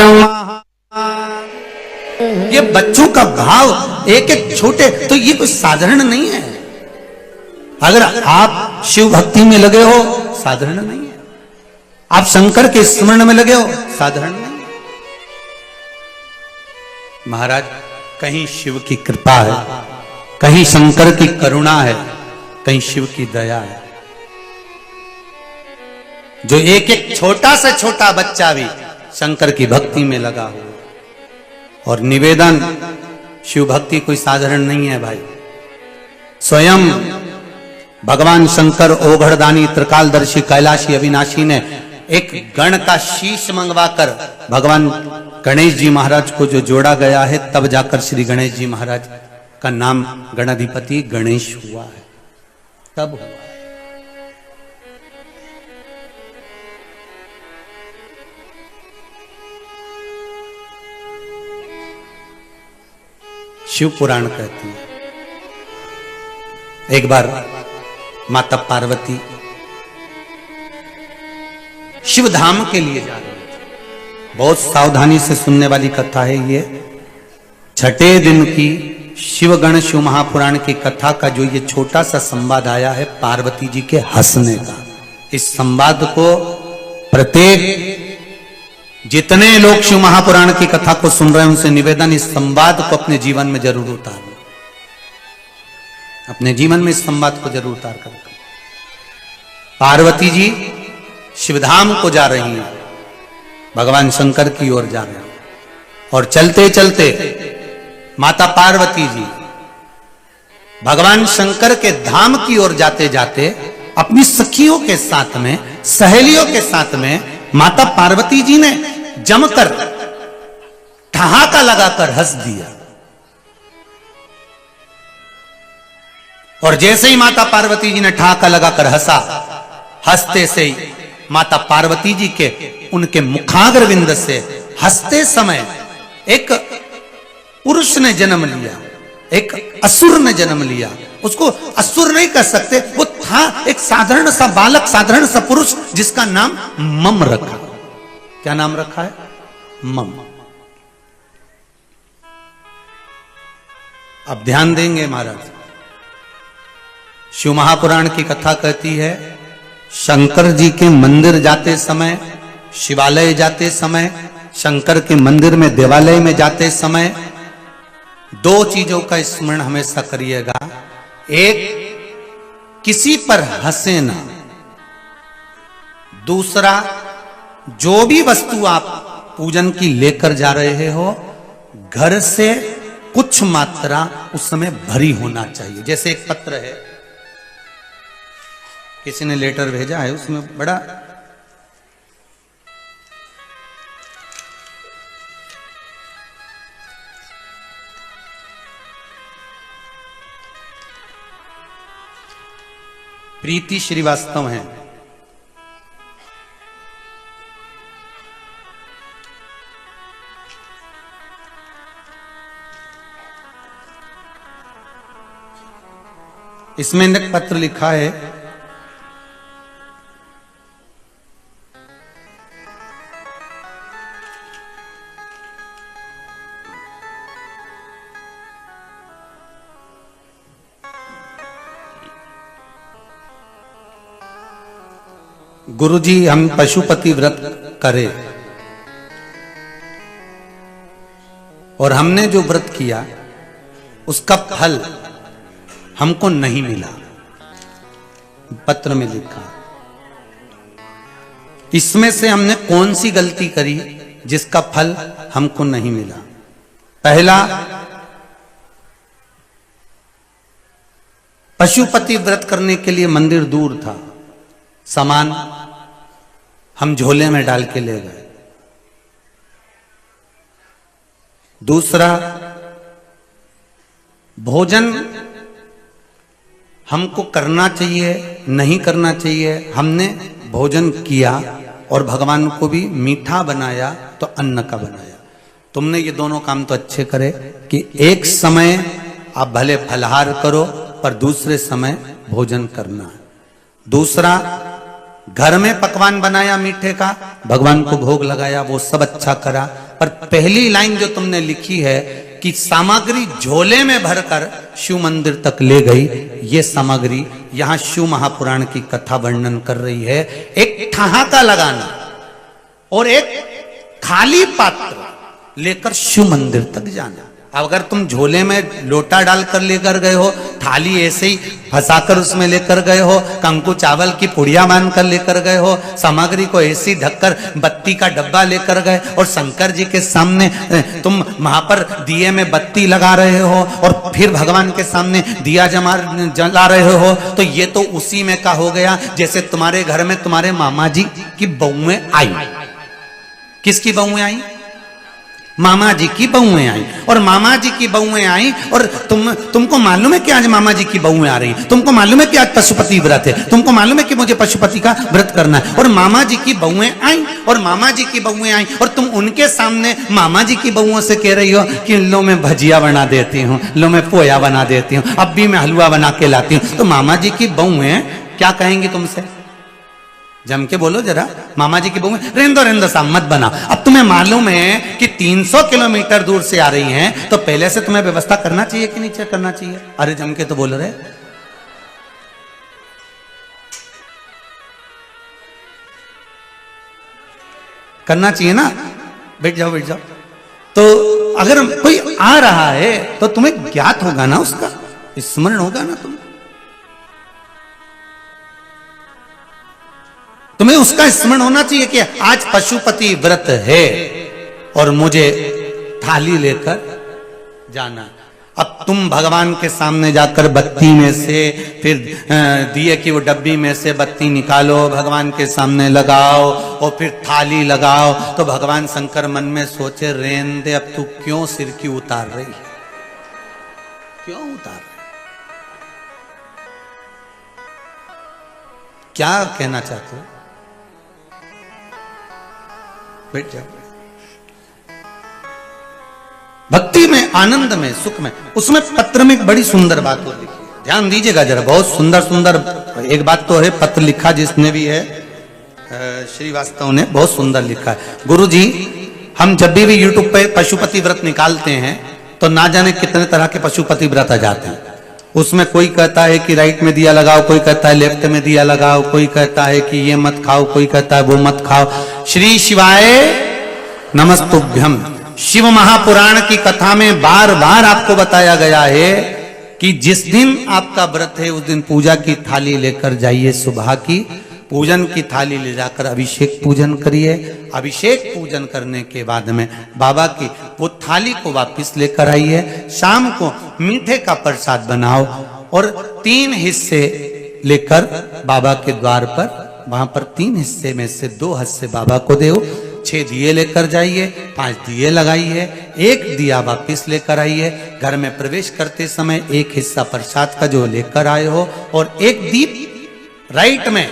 ये बच्चों का भाव एक एक छोटे, तो ये कोई साधारण नहीं है। अगर आप शिव भक्ति में लगे हो, साधारण नहीं है। आप शंकर के स्मरण में लगे हो, साधारण नहीं है। महाराज, कहीं शिव की कृपा है, कहीं शंकर की करुणा है, कहीं शिव की दया है। जो एक एक छोटा से छोटा बच्चा भी शंकर की भक्ति में लगा हो। और निवेदन, शिव भक्ति कोई साधारण नहीं है भाई। स्वयं भगवान शंकर ओघड़दानी त्रिकालदर्शी कैलाशी अविनाशी ने एक गण का शीश मंगवाकर भगवान गणेश जी महाराज को जो जोड़ा गया है, तब जाकर श्री गणेश जी महाराज का नाम गणाधिपति गणेश हुआ है, तब हुआ। शिव पुराण कहती है, एक बार माता पार्वती शिव धाम के लिए जा रही थी। बहुत सावधानी से सुनने वाली कथा है ये। छठे दिन की शिवगण शिव महापुराण की कथा का जो ये छोटा सा संवाद आया है पार्वती जी के हंसने का, इस संवाद को प्रत्येक जितने लोग शिव महापुराण की कथा को सुन रहे हैं उनसे निवेदन, इस संवाद को अपने जीवन में जरूर उतारें। अपने जीवन में इस संवाद को जरूर उतार कर। पार्वती जी शिवधाम को जा रही हैं, भगवान शंकर की ओर जा रहे हैं, और चलते चलते माता पार्वती जी भगवान शंकर के धाम की ओर जाते जाते अपनी सखियों के साथ में, सहेलियों के साथ में माता पार्वती जी ने जमकर ठहाका लगाकर हंस दिया। और जैसे ही माता पार्वती जी ने ठहाका लगाकर हंसा, हंसते से ही माता पार्वती जी के उनके मुखाग्रविंद से हंसते समय एक पुरुष ने जन्म लिया, एक असुर ने जन्म लिया। उसको असुर नहीं कह सकते, वो था एक साधारण सा बालक, साधारण सा पुरुष, जिसका नाम मम रखा। क्या नाम रखा है? मम। अब ध्यान देंगे महाराज, शिव महापुराण की कथा कहती है शंकर जी के मंदिर जाते समय, शिवालय जाते समय, शंकर के मंदिर में देवालय में जाते समय दो चीजों का स्मरण हमेशा करिएगा। एक, किसी पर हंसे ना। दूसरा, जो भी वस्तु आप पूजन की लेकर जा रहे हो, घर से कुछ मात्रा उस समय भरी होना चाहिए। जैसे एक पत्र है, किसी ने लेटर भेजा है, उसमें बड़ा प्रीति श्रीवास्तव हैं। इसमें एक पत्र लिखा है, गुरुजी हम पशुपति व्रत करें और हमने जो व्रत किया उसका फल हमको नहीं मिला। पत्र में लिखा, इसमें से हमने कौन सी गलती करी जिसका फल हमको नहीं मिला? पहला, पशुपति व्रत करने के लिए मंदिर दूर था, सामान हम झोले में डाल के ले गए। दूसरा, भोजन हमको करना चाहिए नहीं करना चाहिए, हमने भोजन किया और भगवान को भी मीठा बनाया तो अन्न का बनाया। तुमने ये दोनों काम तो अच्छे करे कि एक समय आप भले फलहार करो पर दूसरे समय भोजन करना है। दूसरा, घर में पकवान बनाया मीठे का, भगवान को भोग लगाया, वो सब अच्छा करा, पर पहली लाइन जो तुमने लिखी है कि सामग्री झोले में भरकर शिव मंदिर तक ले गई, ये सामग्री यहां शिव महापुराण की कथा वर्णन कर रही है। एक ठहाका लगाना और एक खाली पात्र लेकर शिव मंदिर तक जाना, अगर तुम झोले में लोटा डालकर लेकर गए हो, थाली ऐसे ही फंसाकर उसमें लेकर गए हो, कंकु चावल की पुड़िया बांधकर लेकर गए हो, सामग्री को ऐसी ढककर बत्ती का डब्बा लेकर गए और शंकर जी के सामने तुम वहां पर दिए में बत्ती लगा रहे हो और फिर भगवान के सामने दिया जला रहे हो, तो ये तो उसी में का हो गया जैसे तुम्हारे घर में तुम्हारे मामा जी की बहुएं आई। किसकी बहुएं आई? मामा जी की बहुएं आई। और मामा जी की बहुएं आई और तुमको मालूम है कि आज मामा जी की बहुएं आ रही, तुमको मालूम है कि आज पशुपति व्रत है, तुमको मालूम है कि मुझे पशुपति का व्रत करना है, और मामा जी की बहुएं आई और मामा जी की बहुएं आई और तुम उनके सामने मामा जी की बहुओं से कह रही हो कि लो मैं भजिया बना देती हूँ, लो मैं पोया बना देती हूँ, अब भी मैं हलवा बना के लाती हूँ। तो मामा जी की बहुएं क्या कहेंगी तुमसे? जम के बोलो जरा, मामा जी की बहुएं रेंदो सा मत बना। अब तुम्हें मालूम है कि 300 किलोमीटर दूर से आ रही हैं, तो पहले से तुम्हें व्यवस्था करना चाहिए कि नहीं करना चाहिए? अरे जम के तो बोल रहे, करना चाहिए ना। बैठ जाओ बैठ जाओ। तो अगर कोई आ रहा है तो तुम्हें ज्ञात होगा ना, उसका स्मरण होगा ना, तुम्हें उसका स्मरण होना चाहिए कि आज पशुपति व्रत है और मुझे थाली लेकर जाना। अब तुम भगवान के सामने जाकर बत्ती में से फिर दिए की वो डब्बी में से बत्ती निकालो, भगवान के सामने लगाओ और फिर थाली लगाओ, तो भगवान शंकर मन में सोचे रेन दे, अब तू क्यों सिर की उतार रही है, क्यों उतार रही? क्या कहना चाहते हो? बैठ जाओ। भक्ति में, आनंद में, सुख में, उसमें पत्र में एक बड़ी सुंदर बात हो लिखी है, ध्यान दीजिएगा जरा, बहुत सुंदर सुंदर एक बात तो है। पत्र लिखा जिसने भी है, श्रीवास्तव ने बहुत सुंदर लिखा है। गुरु जी, हम जब भी यूट्यूब पे पशुपति व्रत निकालते हैं तो ना जाने कितने तरह के पशुपति व्रत आ जाते हैं। उसमें कोई कहता है कि राइट में दिया लगाओ, कोई कहता है लेफ्ट में दिया लगाओ, कोई कहता है कि ये मत खाओ, कोई कहता है वो मत खाओ। श्री शिवाय नमस्तुभ्यम। शिव महापुराण की कथा में बार बार आपको बताया गया है कि जिस दिन आपका व्रत है उस दिन पूजा की थाली लेकर जाइए, सुबह की पूजन की थाली ले जाकर अभिषेक पूजन करिए। अभिषेक पूजन करने के बाद में बाबा की वो थाली को वापस लेकर आइए। शाम को मीठे का प्रसाद बनाओ और 3 हिस्से लेकर बाबा के द्वार पर, वहां पर 3 हिस्से में से 2 हिस्से बाबा को दो। 6 दिए लेकर जाइए, 5 दिए लगाइए, 1 दिया वापस लेकर आइए। घर में प्रवेश करते समय 1 हिस्सा प्रसाद का जो लेकर आए हो और 1 दीप राइट में,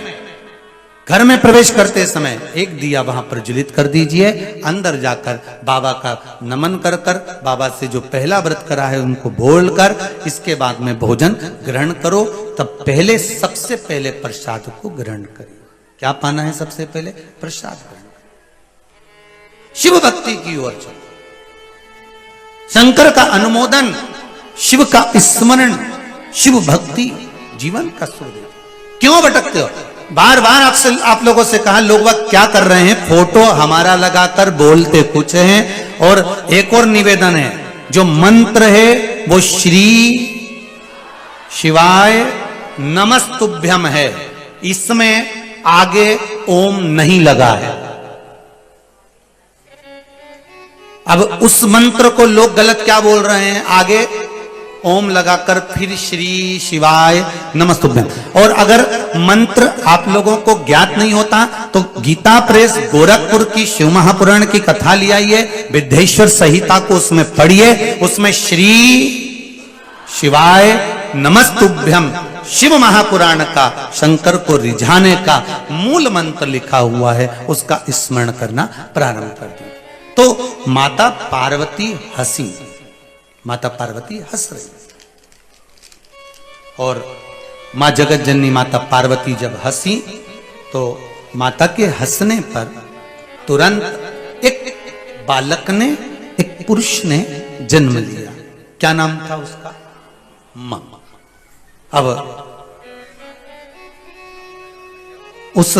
घर में प्रवेश करते समय 1 दिया वहां प्रज्वलित कर दीजिए। अंदर जाकर बाबा का नमन कर कर, बाबा से जो पहला व्रत करा है उनको बोलकर, इसके बाद में भोजन ग्रहण करो। तब पहले, सबसे पहले प्रसाद को ग्रहण करिए। क्या पाना है? सबसे पहले प्रसाद ग्रहण। शिव भक्ति की ओर चलो, शंकर का अनुमोदन, शिव का स्मरण, शिव भक्ति जीवन का सुख दे। क्यों भटकते हो? बार बार आपसे, आप लोगों से कहा, लोग वक्त क्या कर रहे हैं, फोटो हमारा लगाकर बोलते कुछ हैं। और एक और निवेदन है, जो मंत्र है वो श्री शिवाय नमस्तुभ्यम है, इसमें आगे ओम नहीं लगा है। अब उस मंत्र को लोग गलत क्या बोल रहे हैं, आगे ओम लगाकर फिर श्री शिवाय नमस्तुभ्यम। और अगर मंत्र आप लोगों को ज्ञात नहीं होता तो गीता प्रेस गोरखपुर की शिव महापुराण की कथा ले आइए, विद्येश्वर संहिता को उसमें पढ़िए, उसमें श्री शिवाय नमस्तुभ्यम शिव महापुराण का, शंकर को रिझाने का मूल मंत्र लिखा हुआ है, उसका स्मरण करना प्रारंभ कर दिया। तो माता पार्वती हंसी, माता पार्वती हंस रही, और मां जगत जननी माता पार्वती जब हंसी तो माता के हंसने पर तुरंत एक बालक ने, एक पुरुष ने जन्म लिया। क्या नाम था उसका? मम। अब उस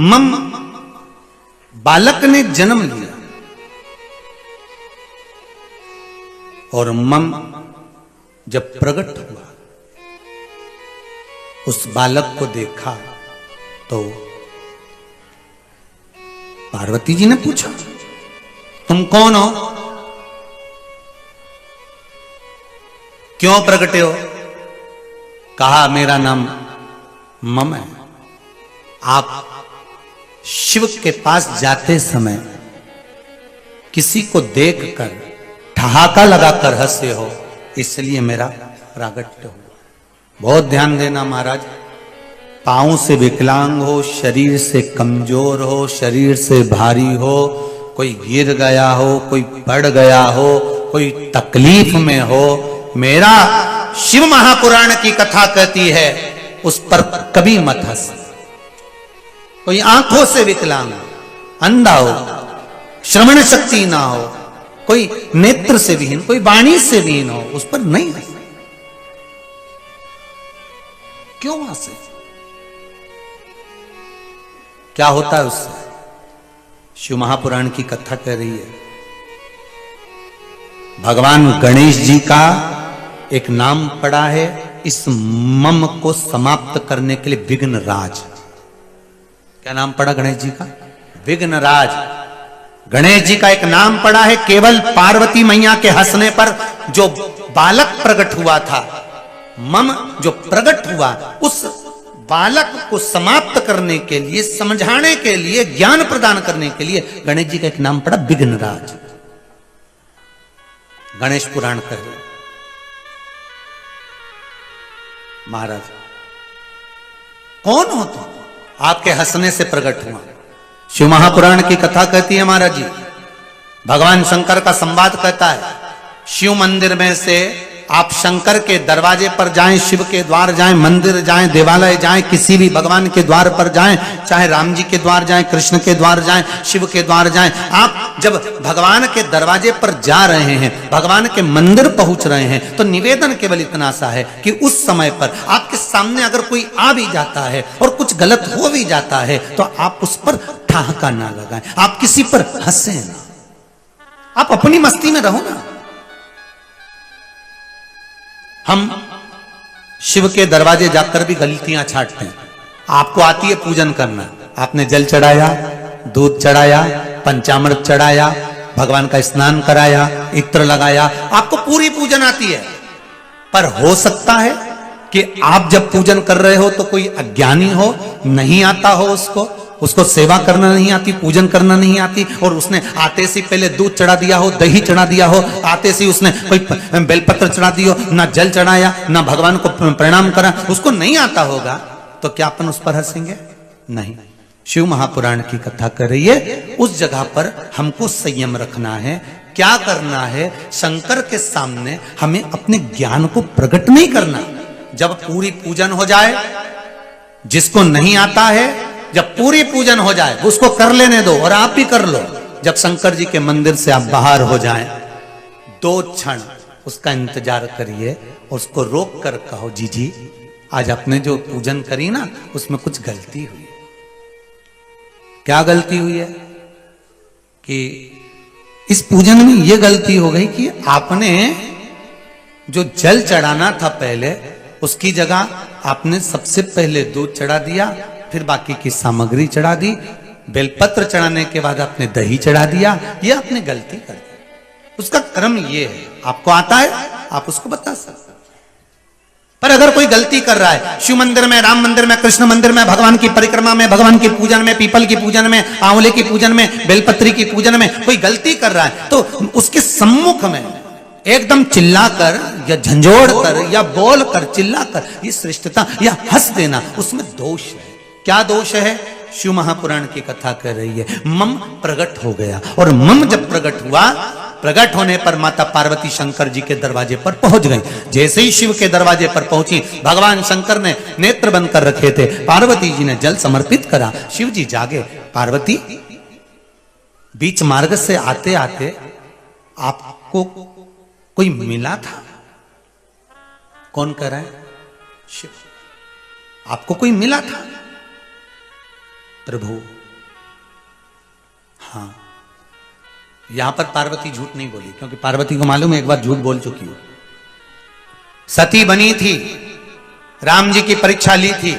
मम बालक ने जन्म लिया और मम जब प्रकट हुआ, उस बालक को देखा तो पार्वती जी ने पूछा, तुम कौन हो, क्यों प्रकटे हो? कहा, मेरा नाम मम है। आप शिव के पास जाते समय किसी को देखकर ठहाका लगाकर हंसे हो, इसलिए मेरा प्रागट्य हुआ। बहुत ध्यान देना महाराज, पांव से विकलांग हो, शरीर से कमजोर हो, शरीर से भारी हो, कोई गिर गया हो, कोई पड़ गया हो, कोई तकलीफ में हो, मेरा शिव महापुराण की कथा कहती है उस पर कभी मत हंस। कोई आंखों से विकलांग हो, अंधा हो, श्रवण शक्ति ना हो, कोई नेत्र से विहीन, कोई वाणी से विहीन हो, उस पर नहीं हंसे। क्यों हंसे? क्या होता है उससे? शिव महापुराण की कथा कह रही है, भगवान गणेश जी का एक नाम पड़ा है इस मम को समाप्त करने के लिए, विघ्नराज। क्या नाम पड़ा गणेश जी का? विघ्नराज। गणेश जी का एक नाम पड़ा है केवल पार्वती मैया के हंसने पर जो बालक प्रकट हुआ था, मम जो प्रकट हुआ, उस बालक को समाप्त करने के लिए, समझाने के लिए, ज्ञान प्रदान करने के लिए गणेश जी का एक नाम पड़ा विघ्नराज। गणेश पुराण कह रहे महाराज, कौन हो तुम? आपके हंसने से प्रकट हुआ। शिव महापुराण की कथा कहती है महाराज जी, भगवान शंकर का संवाद कहता है, शिव मंदिर में से आप शंकर के दरवाजे पर जाएं, शिव के द्वार जाएं, मंदिर जाएं, देवालय जाएं, किसी भी भगवान के द्वार पर जाएं, चाहे राम जी के द्वार जाएं, कृष्ण के द्वार जाएं, शिव के द्वार जाएं, आप जब भगवान के दरवाजे पर जा रहे हैं, भगवान के मंदिर पहुंच रहे हैं, तो निवेदन केवल इतना सा है कि उस समय पर आपके सामने अगर कोई आ भी जाता है और कुछ गलत हो भी जाता है, तो आप उस पर ठहाका ना लगाएं, आप किसी पर हंसे ना, आप अपनी मस्ती में रहो ना। हम शिव के दरवाजे जाकर भी गलतियां छाटते हैं। आपको आती है पूजन करना, आपने जल चढ़ाया, दूध चढ़ाया, पंचामृत चढ़ाया, भगवान का स्नान कराया, इत्र लगाया, आपको पूरी पूजन आती है। पर हो सकता है कि आप जब पूजन कर रहे हो तो कोई अज्ञानी हो, नहीं आता हो, उसको सेवा करना नहीं आती, पूजन करना नहीं आती, और उसने आते से पहले दूध चढ़ा दिया हो, दही चढ़ा दिया हो, आते से उसने कोई बेलपत्र चढ़ा दिया हो, ना जल चढ़ाया, ना भगवान को प्रणाम करा, उसको नहीं आता होगा, तो क्या अपन उस पर हंसेंगे? नहीं। शिव महापुराण की कथा कर रही है, उस जगह पर हमको संयम रखना है। क्या करना है? शंकर के सामने हमें अपने ज्ञान को प्रकट नहीं करना। जब पूरी पूजन हो जाए, जिसको नहीं आता है, जब पूरी पूजन हो जाए उसको कर लेने दो, और आप भी कर लो। जब शंकर जी के मंदिर से आप बाहर हो जाएं, 2 क्षण उसका इंतजार करिए, उसको रोक कर कहो, जी आज आपने जो पूजन करी ना, उसमें कुछ गलती हुई। क्या गलती हुई है? कि इस पूजन में यह गलती हो गई कि आपने जो जल चढ़ाना था पहले, उसकी जगह आपने सबसे पहले दूध चढ़ा दिया, फिर बाकी की सामग्री चढ़ा दी, बेलपत्र चढ़ाने के बाद आपने दही चढ़ा दिया। ये आपने गलती कर दी। उसका क्रम ये है, आपको आता है, आप उसको बता सकते। पर अगर कोई गलती कर रहा है, शिव मंदिर में, राम मंदिर में, कृष्ण मंदिर में, भगवान की परिक्रमा में, भगवान की पूजन में, पीपल की पूजन में, आंवले की पूजन में, बेलपत्री की पूजन में कोई गलती कर रहा है, तो उसके सम्मुख में एकदम चिल्लाकर या झंझोड़ कर या बोल कर, चिल्लाकर, ये श्रेष्ठता या हंस देना, उसमें दोष है। क्या दोष है? शिव महापुराण की कथा कह रही है, मम प्रकट हो गया, और मम जब प्रकट हुआ, प्रकट होने पर माता पार्वती शंकर जी के दरवाजे पर पहुंच गई। जैसे ही शिव के दरवाजे पर पहुंची, भगवान शंकर ने नेत्र बंद कर रखे थे, पार्वती जी ने जल समर्पित करा, शिव जी जागे। पार्वती, बीच मार्ग से आते आते आपको कोई मिला था? कौन कह रहा है? शिव। आपको कोई मिला था? प्रभु, हाँ, यहां पर पार्वती झूठ नहीं बोली, क्योंकि पार्वती को मालूम है एक बार झूठ बोल चुकी हो। सती बनी थी, राम जी की परीक्षा ली थी,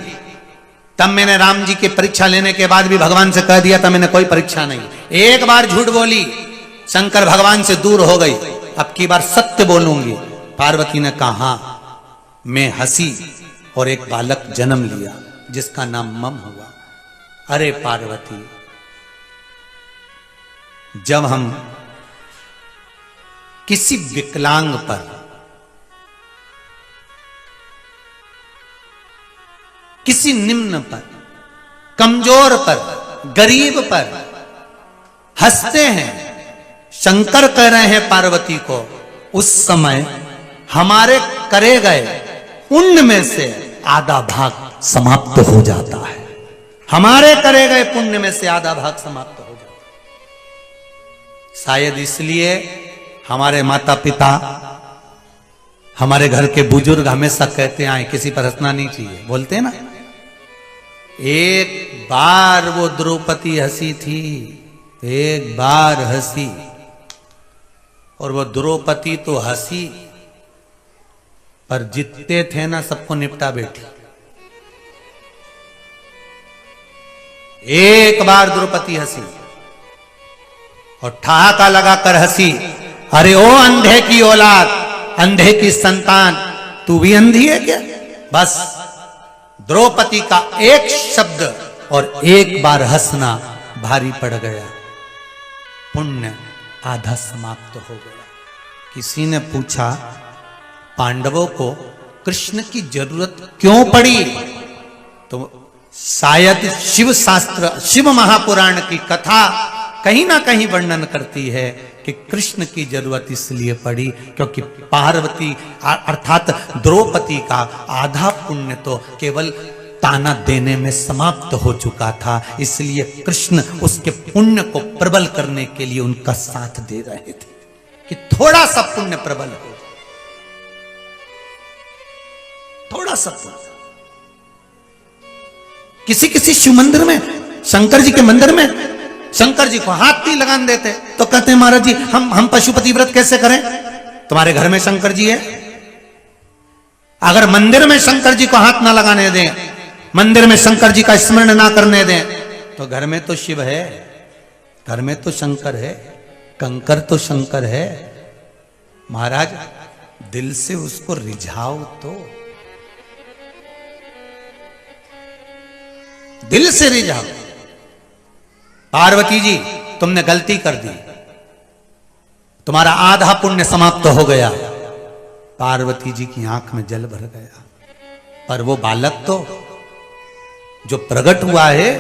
तब मैंने राम जी की परीक्षा लेने के बाद भी भगवान से कह दिया था मैंने कोई परीक्षा नहीं। एक बार झूठ बोली, शंकर भगवान से दूर हो गई, अब की बार सत्य बोलूंगी। पार्वती ने कहा मैं हंसी और एक बालक जन्म लिया जिसका नाम मम हुआ। अरे पार्वती, जब हम किसी विकलांग पर, किसी निम्न पर, कमजोर पर, गरीब पर हंसते हैं, शंकर कह रहे हैं पार्वती को, उस समय हमारे करे गए पुण्य में से आधा भाग समाप्त हो जाता है। हमारे करे गए पुण्य में से आधा भाग समाप्त हो जाता है। शायद इसलिए हमारे माता पिता, हमारे घर के बुजुर्ग हमेशा कहते आए किसी पर हंसना नहीं चाहिए, बोलते हैं ना। एक बार वो द्रौपदी हंसी थी, एक बार हंसी, और वो द्रौपदी तो हंसी पर जितने थे ना सबको निपटा बैठी। एक बार द्रौपदी हंसी और ठहाका लगाकर हंसी, अरे ओ अंधे की औलाद, अंधे की संतान, तू भी अंधी है क्या? बस द्रौपदी का एक शब्द और एक बार हंसना भारी पड़ गया, पुण्य आधा समाप्त हो गया। किसी ने पूछा पांडवों को कृष्ण की जरूरत क्यों पड़ी? तो शायद शिव शास्त्र, शिव महापुराण की कथा कहीं ना कहीं वर्णन करती है कि कृष्ण की जरूरत इसलिए पड़ी क्योंकि पार्वती अर्थात द्रौपदी का आधा पुण्य तो केवल ताना देने में समाप्त हो चुका था, इसलिए कृष्ण उसके पुण्य को प्रबल करने के लिए उनका साथ दे रहे थे कि थोड़ा सा पुण्य प्रबल हो, थोड़ा सा पुण्य। किसी किसी शिव मंदिर में, शंकर जी के मंदिर में शंकर जी को हाथ नहीं लगाने देते, तो कहते हैं महाराज जी हम पशुपति व्रत कैसे करें? तुम्हारे घर में शंकर जी है, अगर मंदिर में शंकर जी को हाथ ना लगाने दें, मंदिर में शंकर जी का स्मरण ना करने दें, तो घर में तो शिव है, घर में तो शंकर है, कंकर तो शंकर है। महाराज दिल से उसको रिझाओ, तो दिल से रिझाओ। पार्वती जी तुमने गलती कर दी, तुम्हारा आधा पुण्य समाप्त हो गया। पार्वती जी की आंख में जल भर गया, पर वो बालक तो जो प्रकट हुआ है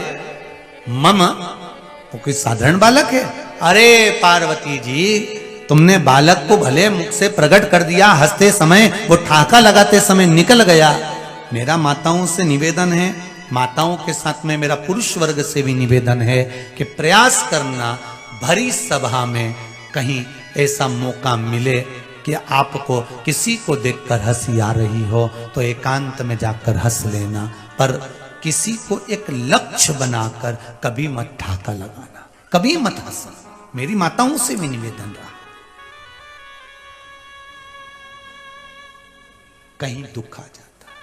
मम, वो कोई साधारण बालक है? अरे पार्वती जी, तुमने बालक को भले मुख से प्रकट कर दिया, हंसते समय वो ठाका लगाते समय निकल गया। मेरा माताओं से निवेदन है, माताओं के साथ में मेरा पुरुष वर्ग से भी निवेदन है कि प्रयास करना भरी सभा में कहीं ऐसा मौका मिले कि आपको किसी को देखकर हंसी आ रही हो तो एकांत में जाकर हंस लेना, पर किसी को एक लक्ष्य बनाकर कभी मत ठाका लगाना, कभी मत हंसना। मेरी माताओं से भी निवेदन रहा। कहीं दुख आ जाता है,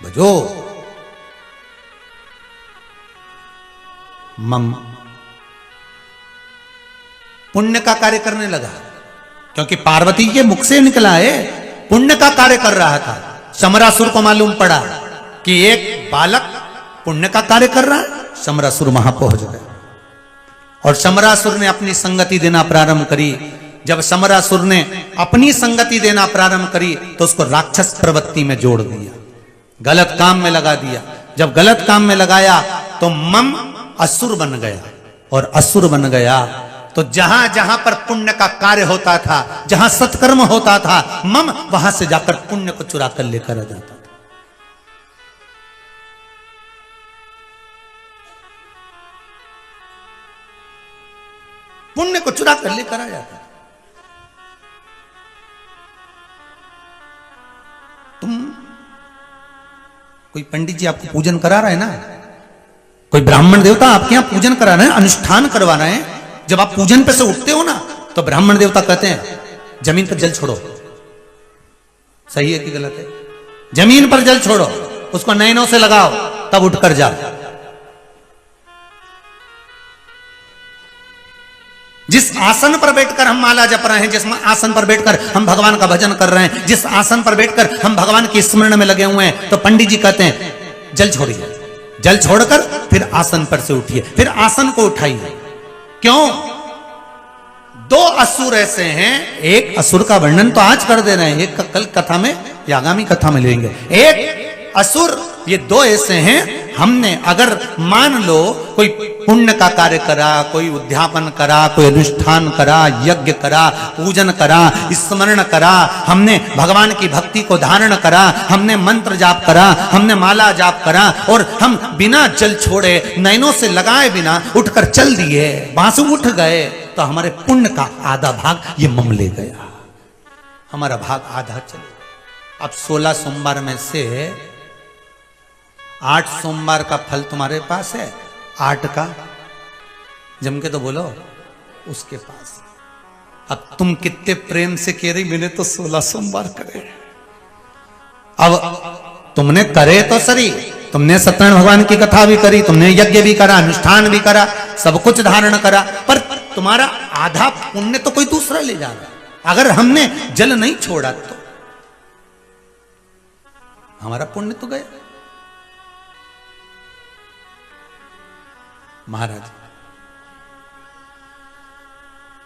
बजो मम पुण्य का कार्य करने लगा, क्योंकि पार्वती के मुख से निकला है, पुण्य का कार्य कर रहा था। शमरासुर को मालूम पड़ा कि एक बालक पुण्य का कार्य कर रहा है, शमरासुर वहां पहुंच गए और शमरासुर ने अपनी संगति देना प्रारंभ करी। जब शमरासुर ने अपनी संगति देना प्रारंभ करी तो उसको राक्षस प्रवृत्ति में जोड़ दिया, गलत काम में लगा दिया। जब गलत काम में लगाया तो मम असुर बन गया, और असुर बन गया तो जहां जहां पर पुण्य का कार्य होता था, जहां सत्कर्म होता था, मम वहां से जाकर पुण्य को चुरा कर लेकर आ जाता था। पुण्य को चुरा कर लेकर आ जाता था। तुम कोई पंडित जी आपको पूजन करा रहा है ना, कोई ब्राह्मण देवता आपके यहां पूजन करा रहे हैं, अनुष्ठान करवा रहे हैं, जब आप पूजन पे से उठते हो ना तो ब्राह्मण देवता कहते हैं जमीन पर जल छोड़ो। सही है कि गलत है? जमीन पर जल छोड़ो, उसको नयनों से लगाओ, तब उठकर जाओ। जिस आसन पर बैठकर हम माला जप रहे हैं, जिस आसन पर बैठकर हम भगवान का भजन कर रहे हैं, जिस आसन पर बैठकर हम भगवान के स्मरण में लगे हुए हैं, तो पंडित जी कहते हैं जल छोड़िए, जल छोड़कर फिर आसन पर से उठिए, फिर आसन को उठाइए। क्यों? दो असुर ऐसे हैं, एक असुर का वर्णन तो आज कर दे रहे हैं, एक कल कथा में या आगामी कथा में लेंगे। एक असुर, ये दो ऐसे हैं, हमने अगर मान लो कोई पुण्य का कार्य करा, कोई उद्यापन करा, कोई अनुष्ठान करा, यज्ञ करा, पूजन करा, स्मरण करा, हमने भगवान की भक्ति को धारण करा, हमने मंत्र जाप करा, हमने माला जाप करा, और हम बिना जल छोड़े, नयनों से लगाए बिना उठकर चल दिए, वहां से उठ गए, तो हमारे पुण्य का आधा भाग ये मम ले गया, हमारा भाग आधा चले। अब 16 सोमवार में से 8 सोमवार का फल तुम्हारे पास है, 8 का जम के तो बोलो उसके पास। अब तुम कितने प्रेम से कह रही मैंने तो 16 सोमवार करे। अब तुमने करे तो सही, तुमने सत्यनारायण भगवान की कथा भी करी, तुमने यज्ञ भी करा, अनुष्ठान भी करा, सब कुछ धारण करा, पर तुम्हारा आधा पुण्य तो कोई दूसरा ले जा रहा। अगर हमने जल नहीं छोड़ा तो हमारा पुण्य तो गया। महाराज,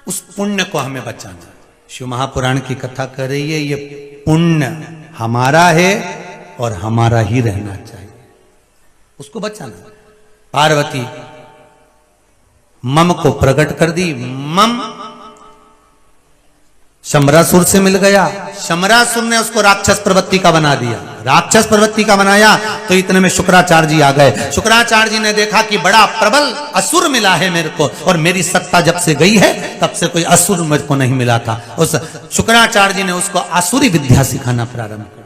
उस पुण्य को हमें बचाना। शिव महापुराण की कथा कर रही है, ये पुण्य हमारा है और हमारा ही रहना चाहिए, उसको बचाना। पार्वती मम को प्रकट कर दी, मम शमरासुर से मिल गया, शमरासुर ने उसको राक्षस प्रवृत्ति का बना दिया, राक्षस प्रवृत्ति का बनाया, तो इतने में शुक्राचार्य जी आ गए। शुक्राचार्य जी ने देखा कि बड़ा प्रबल असुर मिला है मेरे को, और मेरी सत्ता जब से गई है तब से कोई असुर मेरे को नहीं मिला था। उस शुक्राचार्य जी ने उसको आसुरी विद्या सिखाना प्रारंभ कर,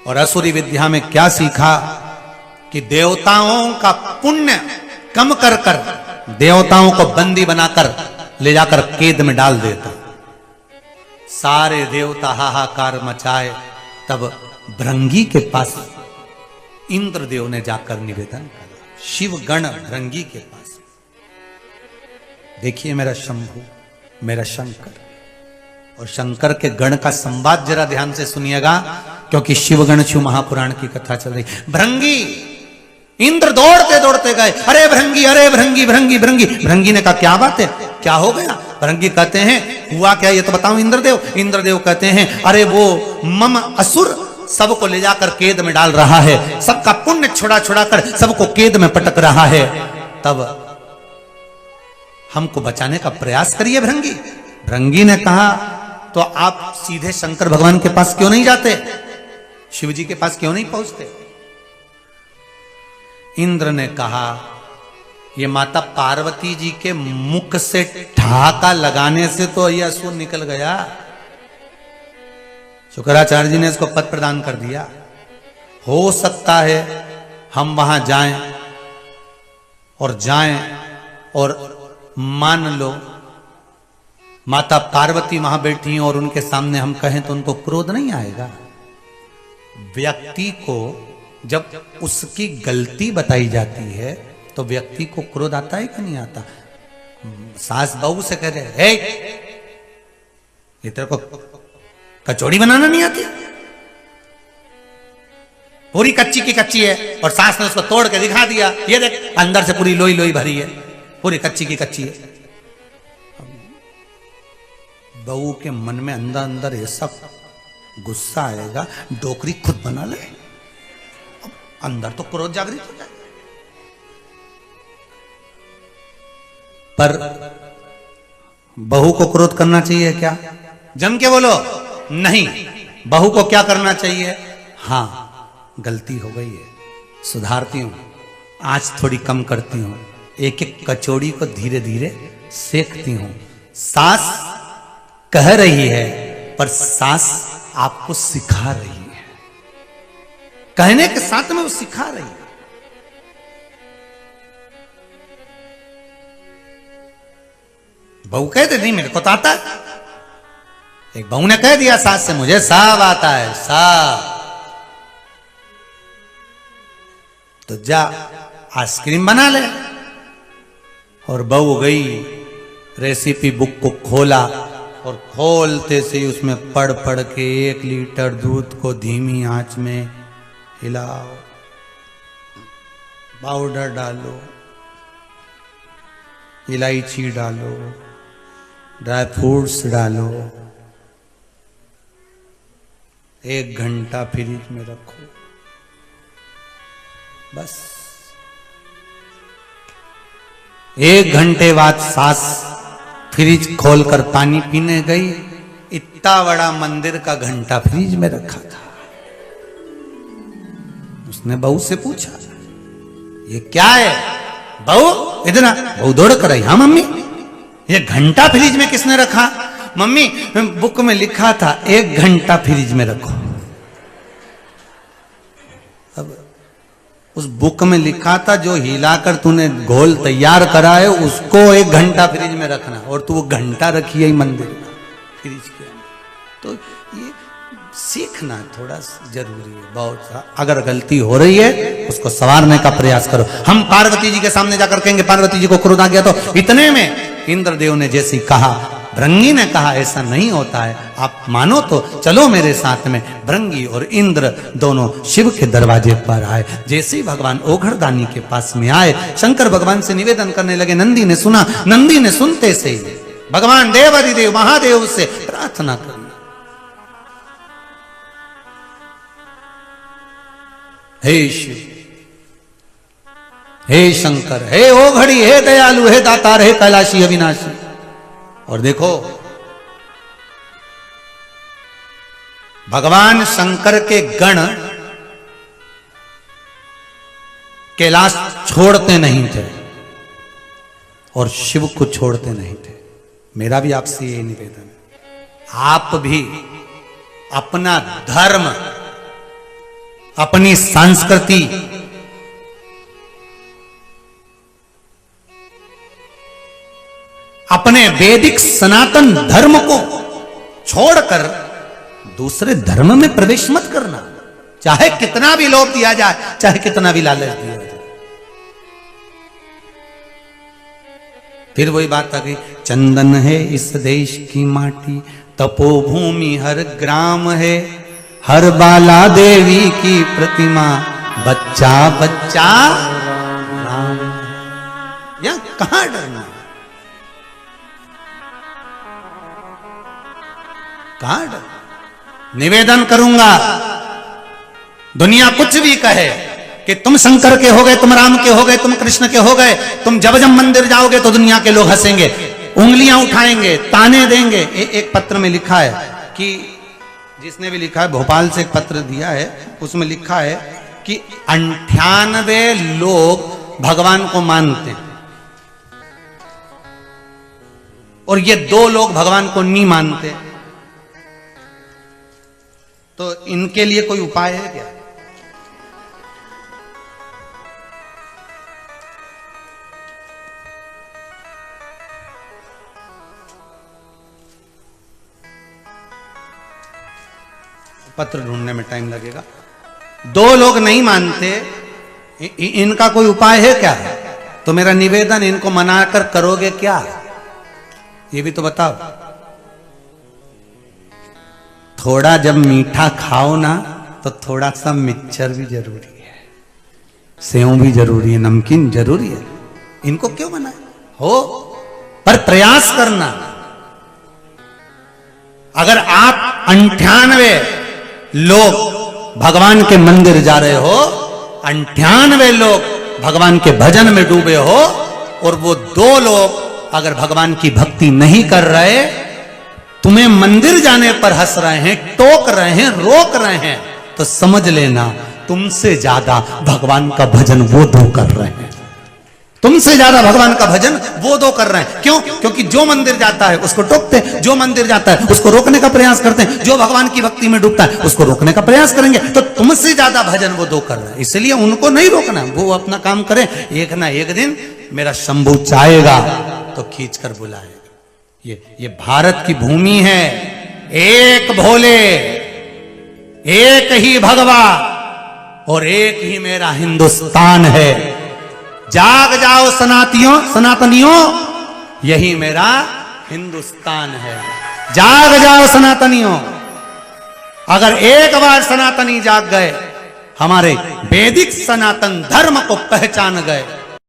और आसुरी विद्या में क्या सीखा कि देवताओं का पुण्य कम कर कर देवताओं को बंदी बनाकर ले जाकर कैद में डाल देता। सारे देवता हाहाकार मचाए, तब भृंगी के पास इंद्रदेव ने जाकर निवेदन करा, शिव गण भृंगी के पास, देखिए मेरा शंभु, मेरा शंकर। और शंकर के गण का संवाद जरा ध्यान से सुनिएगा, क्योंकि शिवगण शिव महापुराण की कथा चल रही। भृंगी, इंद्र दौड़ते दौड़ते गए, अरे भृंगी, अरे भृंगी, भृंगी भृंगी। भृंगी ने कहा क्या बात है, क्या हो गया? भृंगी कहते हैं हुआ क्या ये तो बताओ इंद्रदेव। इंद्रदेव कहते हैं अरे वो मम असुर सबको ले जाकर कैद में डाल रहा है, सबका पुण्य छुड़ा छुड़ा कर सबको कैद में पटक रहा है, तब हमको बचाने का प्रयास करिए भृंगी। भृंगी ने कहा तो आप सीधे शंकर भगवान के पास क्यों नहीं जाते, शिव जी के पास क्यों नहीं पहुंचते? इंद्र ने कहा ये माता पार्वती जी के मुख से ठहाका लगाने से तो यह असुर निकल गया। शुक्राचार्य जी ने इसको पद प्रदान कर दिया, हो सकता है हम वहां जाएं और मान लो माता पार्वती वहां बैठी और उनके सामने हम कहें तो उनको क्रोध नहीं आएगा। व्यक्ति को जब उसकी गलती बताई जाती है तो व्यक्ति को क्रोध आता है कि नहीं आता? सास बहू से कह रहे ये तेरे को कचौड़ी बनाना नहीं आती, पूरी कच्ची की कच्ची है, और सास ने उसको तोड़ के दिखा दिया, ये देख अंदर से पूरी लोई लोई भरी है, पूरी कच्ची की कच्ची है। बहू के मन में अंदर अंदर ऐसा गुस्सा आएगा, डोकरी खुद बना ले, अंदर तो क्रोध जागृत हो जाए। पर बहू को क्रोध करना चाहिए क्या? जम के बोलो नहीं। बहू को क्या करना चाहिए? हाँ गलती हो गई है, सुधारती हूं, आज थोड़ी कम करती हूं, एक एक कचौड़ी को धीरे धीरे सेकती हूं। सास कह रही है पर सास आपको सिखा रही है। कहने के साथ में वो सिखा रही है। बहू कहते नहीं मेरे को तो आता है। एक बहू ने कह दिया सास से मुझे सब आता है सब। तो जा आइसक्रीम बना ले। और बहू गई रेसिपी बुक को खोला और खोलते से ही उसमें पढ़ पढ़ के 1 लीटर दूध को धीमी आंच में हिलाओ, पाउडर डालो, इलायची डालो, ड्राई फ्रूट्स डालो, 1 घंटा फ्रिज में रखो। बस 1 घंटे बाद सास फ्रिज खोलकर पानी पीने गई। इतना बड़ा मंदिर का घंटा फ्रिज में रखा था। उसने बहू से पूछा ये क्या है? बहू इधर आ। बहू दौड़ कर आई, हाँ मम्मी ये घंटा फ्रिज में किसने रखा? मम्मी बुक में लिखा था 1 घंटा फ्रिज में रखो। अब उस बुक में लिखा था जो हिलाकर तूने घोल तैयार करा है उसको 1 घंटा फ्रिज में रखना, और तू वो घंटा रखी है मंदिर में फ्रिज के अंदर। तो ये सीखना थोड़ा जरूरी है बहुत। अगर गलती हो रही है उसको संवारने का प्रयास करो। हम पार्वती जी के सामने जाकर कहेंगे पार्वती जी को क्रोध आ गया, तो इतने में इंद्रदेव ने जैसे कहा, भृंगी ने कहा ऐसा नहीं होता है, आप मानो तो चलो मेरे साथ में। भृंगी और इंद्र दोनों शिव के दरवाजे पर आए। जैसे ही भगवान ओघड़दानी के पास में आए, शंकर भगवान से निवेदन करने लगे। नंदी ने सुना। नंदी ने सुनते से ही भगवान देवाधिदेव महादेव से प्रार्थना करना, हे शिव, हे शंकर, हे ओघड़ी, हे दयालु, हे दातार, हे कैलाशी अविनाशी। और देखो भगवान शंकर के गण कैलाश छोड़ते नहीं थे और शिव को छोड़ते नहीं थे। मेरा भी आपसे ये निवेदन है, आप भी अपना धर्म, अपनी संस्कृति, अपने वैदिक सनातन धर्म को छोड़कर दूसरे धर्म में प्रवेश मत करना। चाहे कितना भी लोभ दिया जाए, चाहे कितना भी लालच दिया जाए। फिर वही बात आ गई, चंदन है इस देश की माटी, तपोभूमि हर ग्राम है, हर बाला देवी की प्रतिमा, बच्चा बच्चा राम। यहां कहां डरना, कहां डर? निवेदन करूंगा, दुनिया कुछ भी कहे कि तुम शंकर के हो गए, तुम राम के हो गए, तुम कृष्ण के हो गए, तुम जब जब मंदिर जाओगे तो दुनिया के लोग हंसेंगे, उंगलियां उठाएंगे, ताने देंगे। एक पत्र में लिखा है कि जिसने भी लिखा है, भोपाल से एक पत्र दिया है, उसमें लिखा है कि 98 लोग भगवान को मानते हैं और ये 2 लोग भगवान को नहीं मानते। तो इनके लिए कोई उपाय है क्या? पत्र ढूंढने में टाइम लगेगा। 2 लोग नहीं मानते, इनका कोई उपाय है क्या? तो मेरा निवेदन, इनको मनाकर करोगे क्या, ये भी तो बताओ। थोड़ा जब मीठा खाओ ना तो थोड़ा सा मिक्सचर भी जरूरी है, सेव भी जरूरी है, नमकीन जरूरी है। इनको क्यों मनाए? हो पर प्रयास करना। अगर आप 98 लोग भगवान के मंदिर जा रहे हो, 98 लोग भगवान के भजन में डूबे हो, और वो 2 लोग अगर भगवान की भक्ति नहीं कर रहे, तुम्हें मंदिर जाने पर हंस रहे हैं, टोक रहे हैं, रोक रहे हैं, तो समझ लेना तुमसे ज्यादा भगवान का भजन वो 2 कर रहे हैं। तुमसे ज्यादा भगवान का भजन वो दो कर रहे हैं। क्यों? क्योंकि जो मंदिर जाता है उसको टोकते हैं, जो मंदिर जाता है उसको रोकने का प्रयास करते हैं, जो भगवान की भक्ति में डूबता है उसको रोकने का प्रयास करेंगे। तो तुमसे ज्यादा भजन वो दो कर रहे हैं, इसलिए उनको नहीं रोकना, वो अपना काम करें। एक ना एक दिन मेरा शंभू चाहेगा तो खींच कर बुलाएगा। ये भारत की भूमि है, एक भोले, एक ही भगवा और एक ही मेरा हिंदुस्तान है। जाग जाओ सनातनियों, यही मेरा हिंदुस्तान है। जाग जाओ सनातनियों। अगर एक बार सनातनी जाग गए, हमारे वैदिक सनातन धर्म को पहचान गए,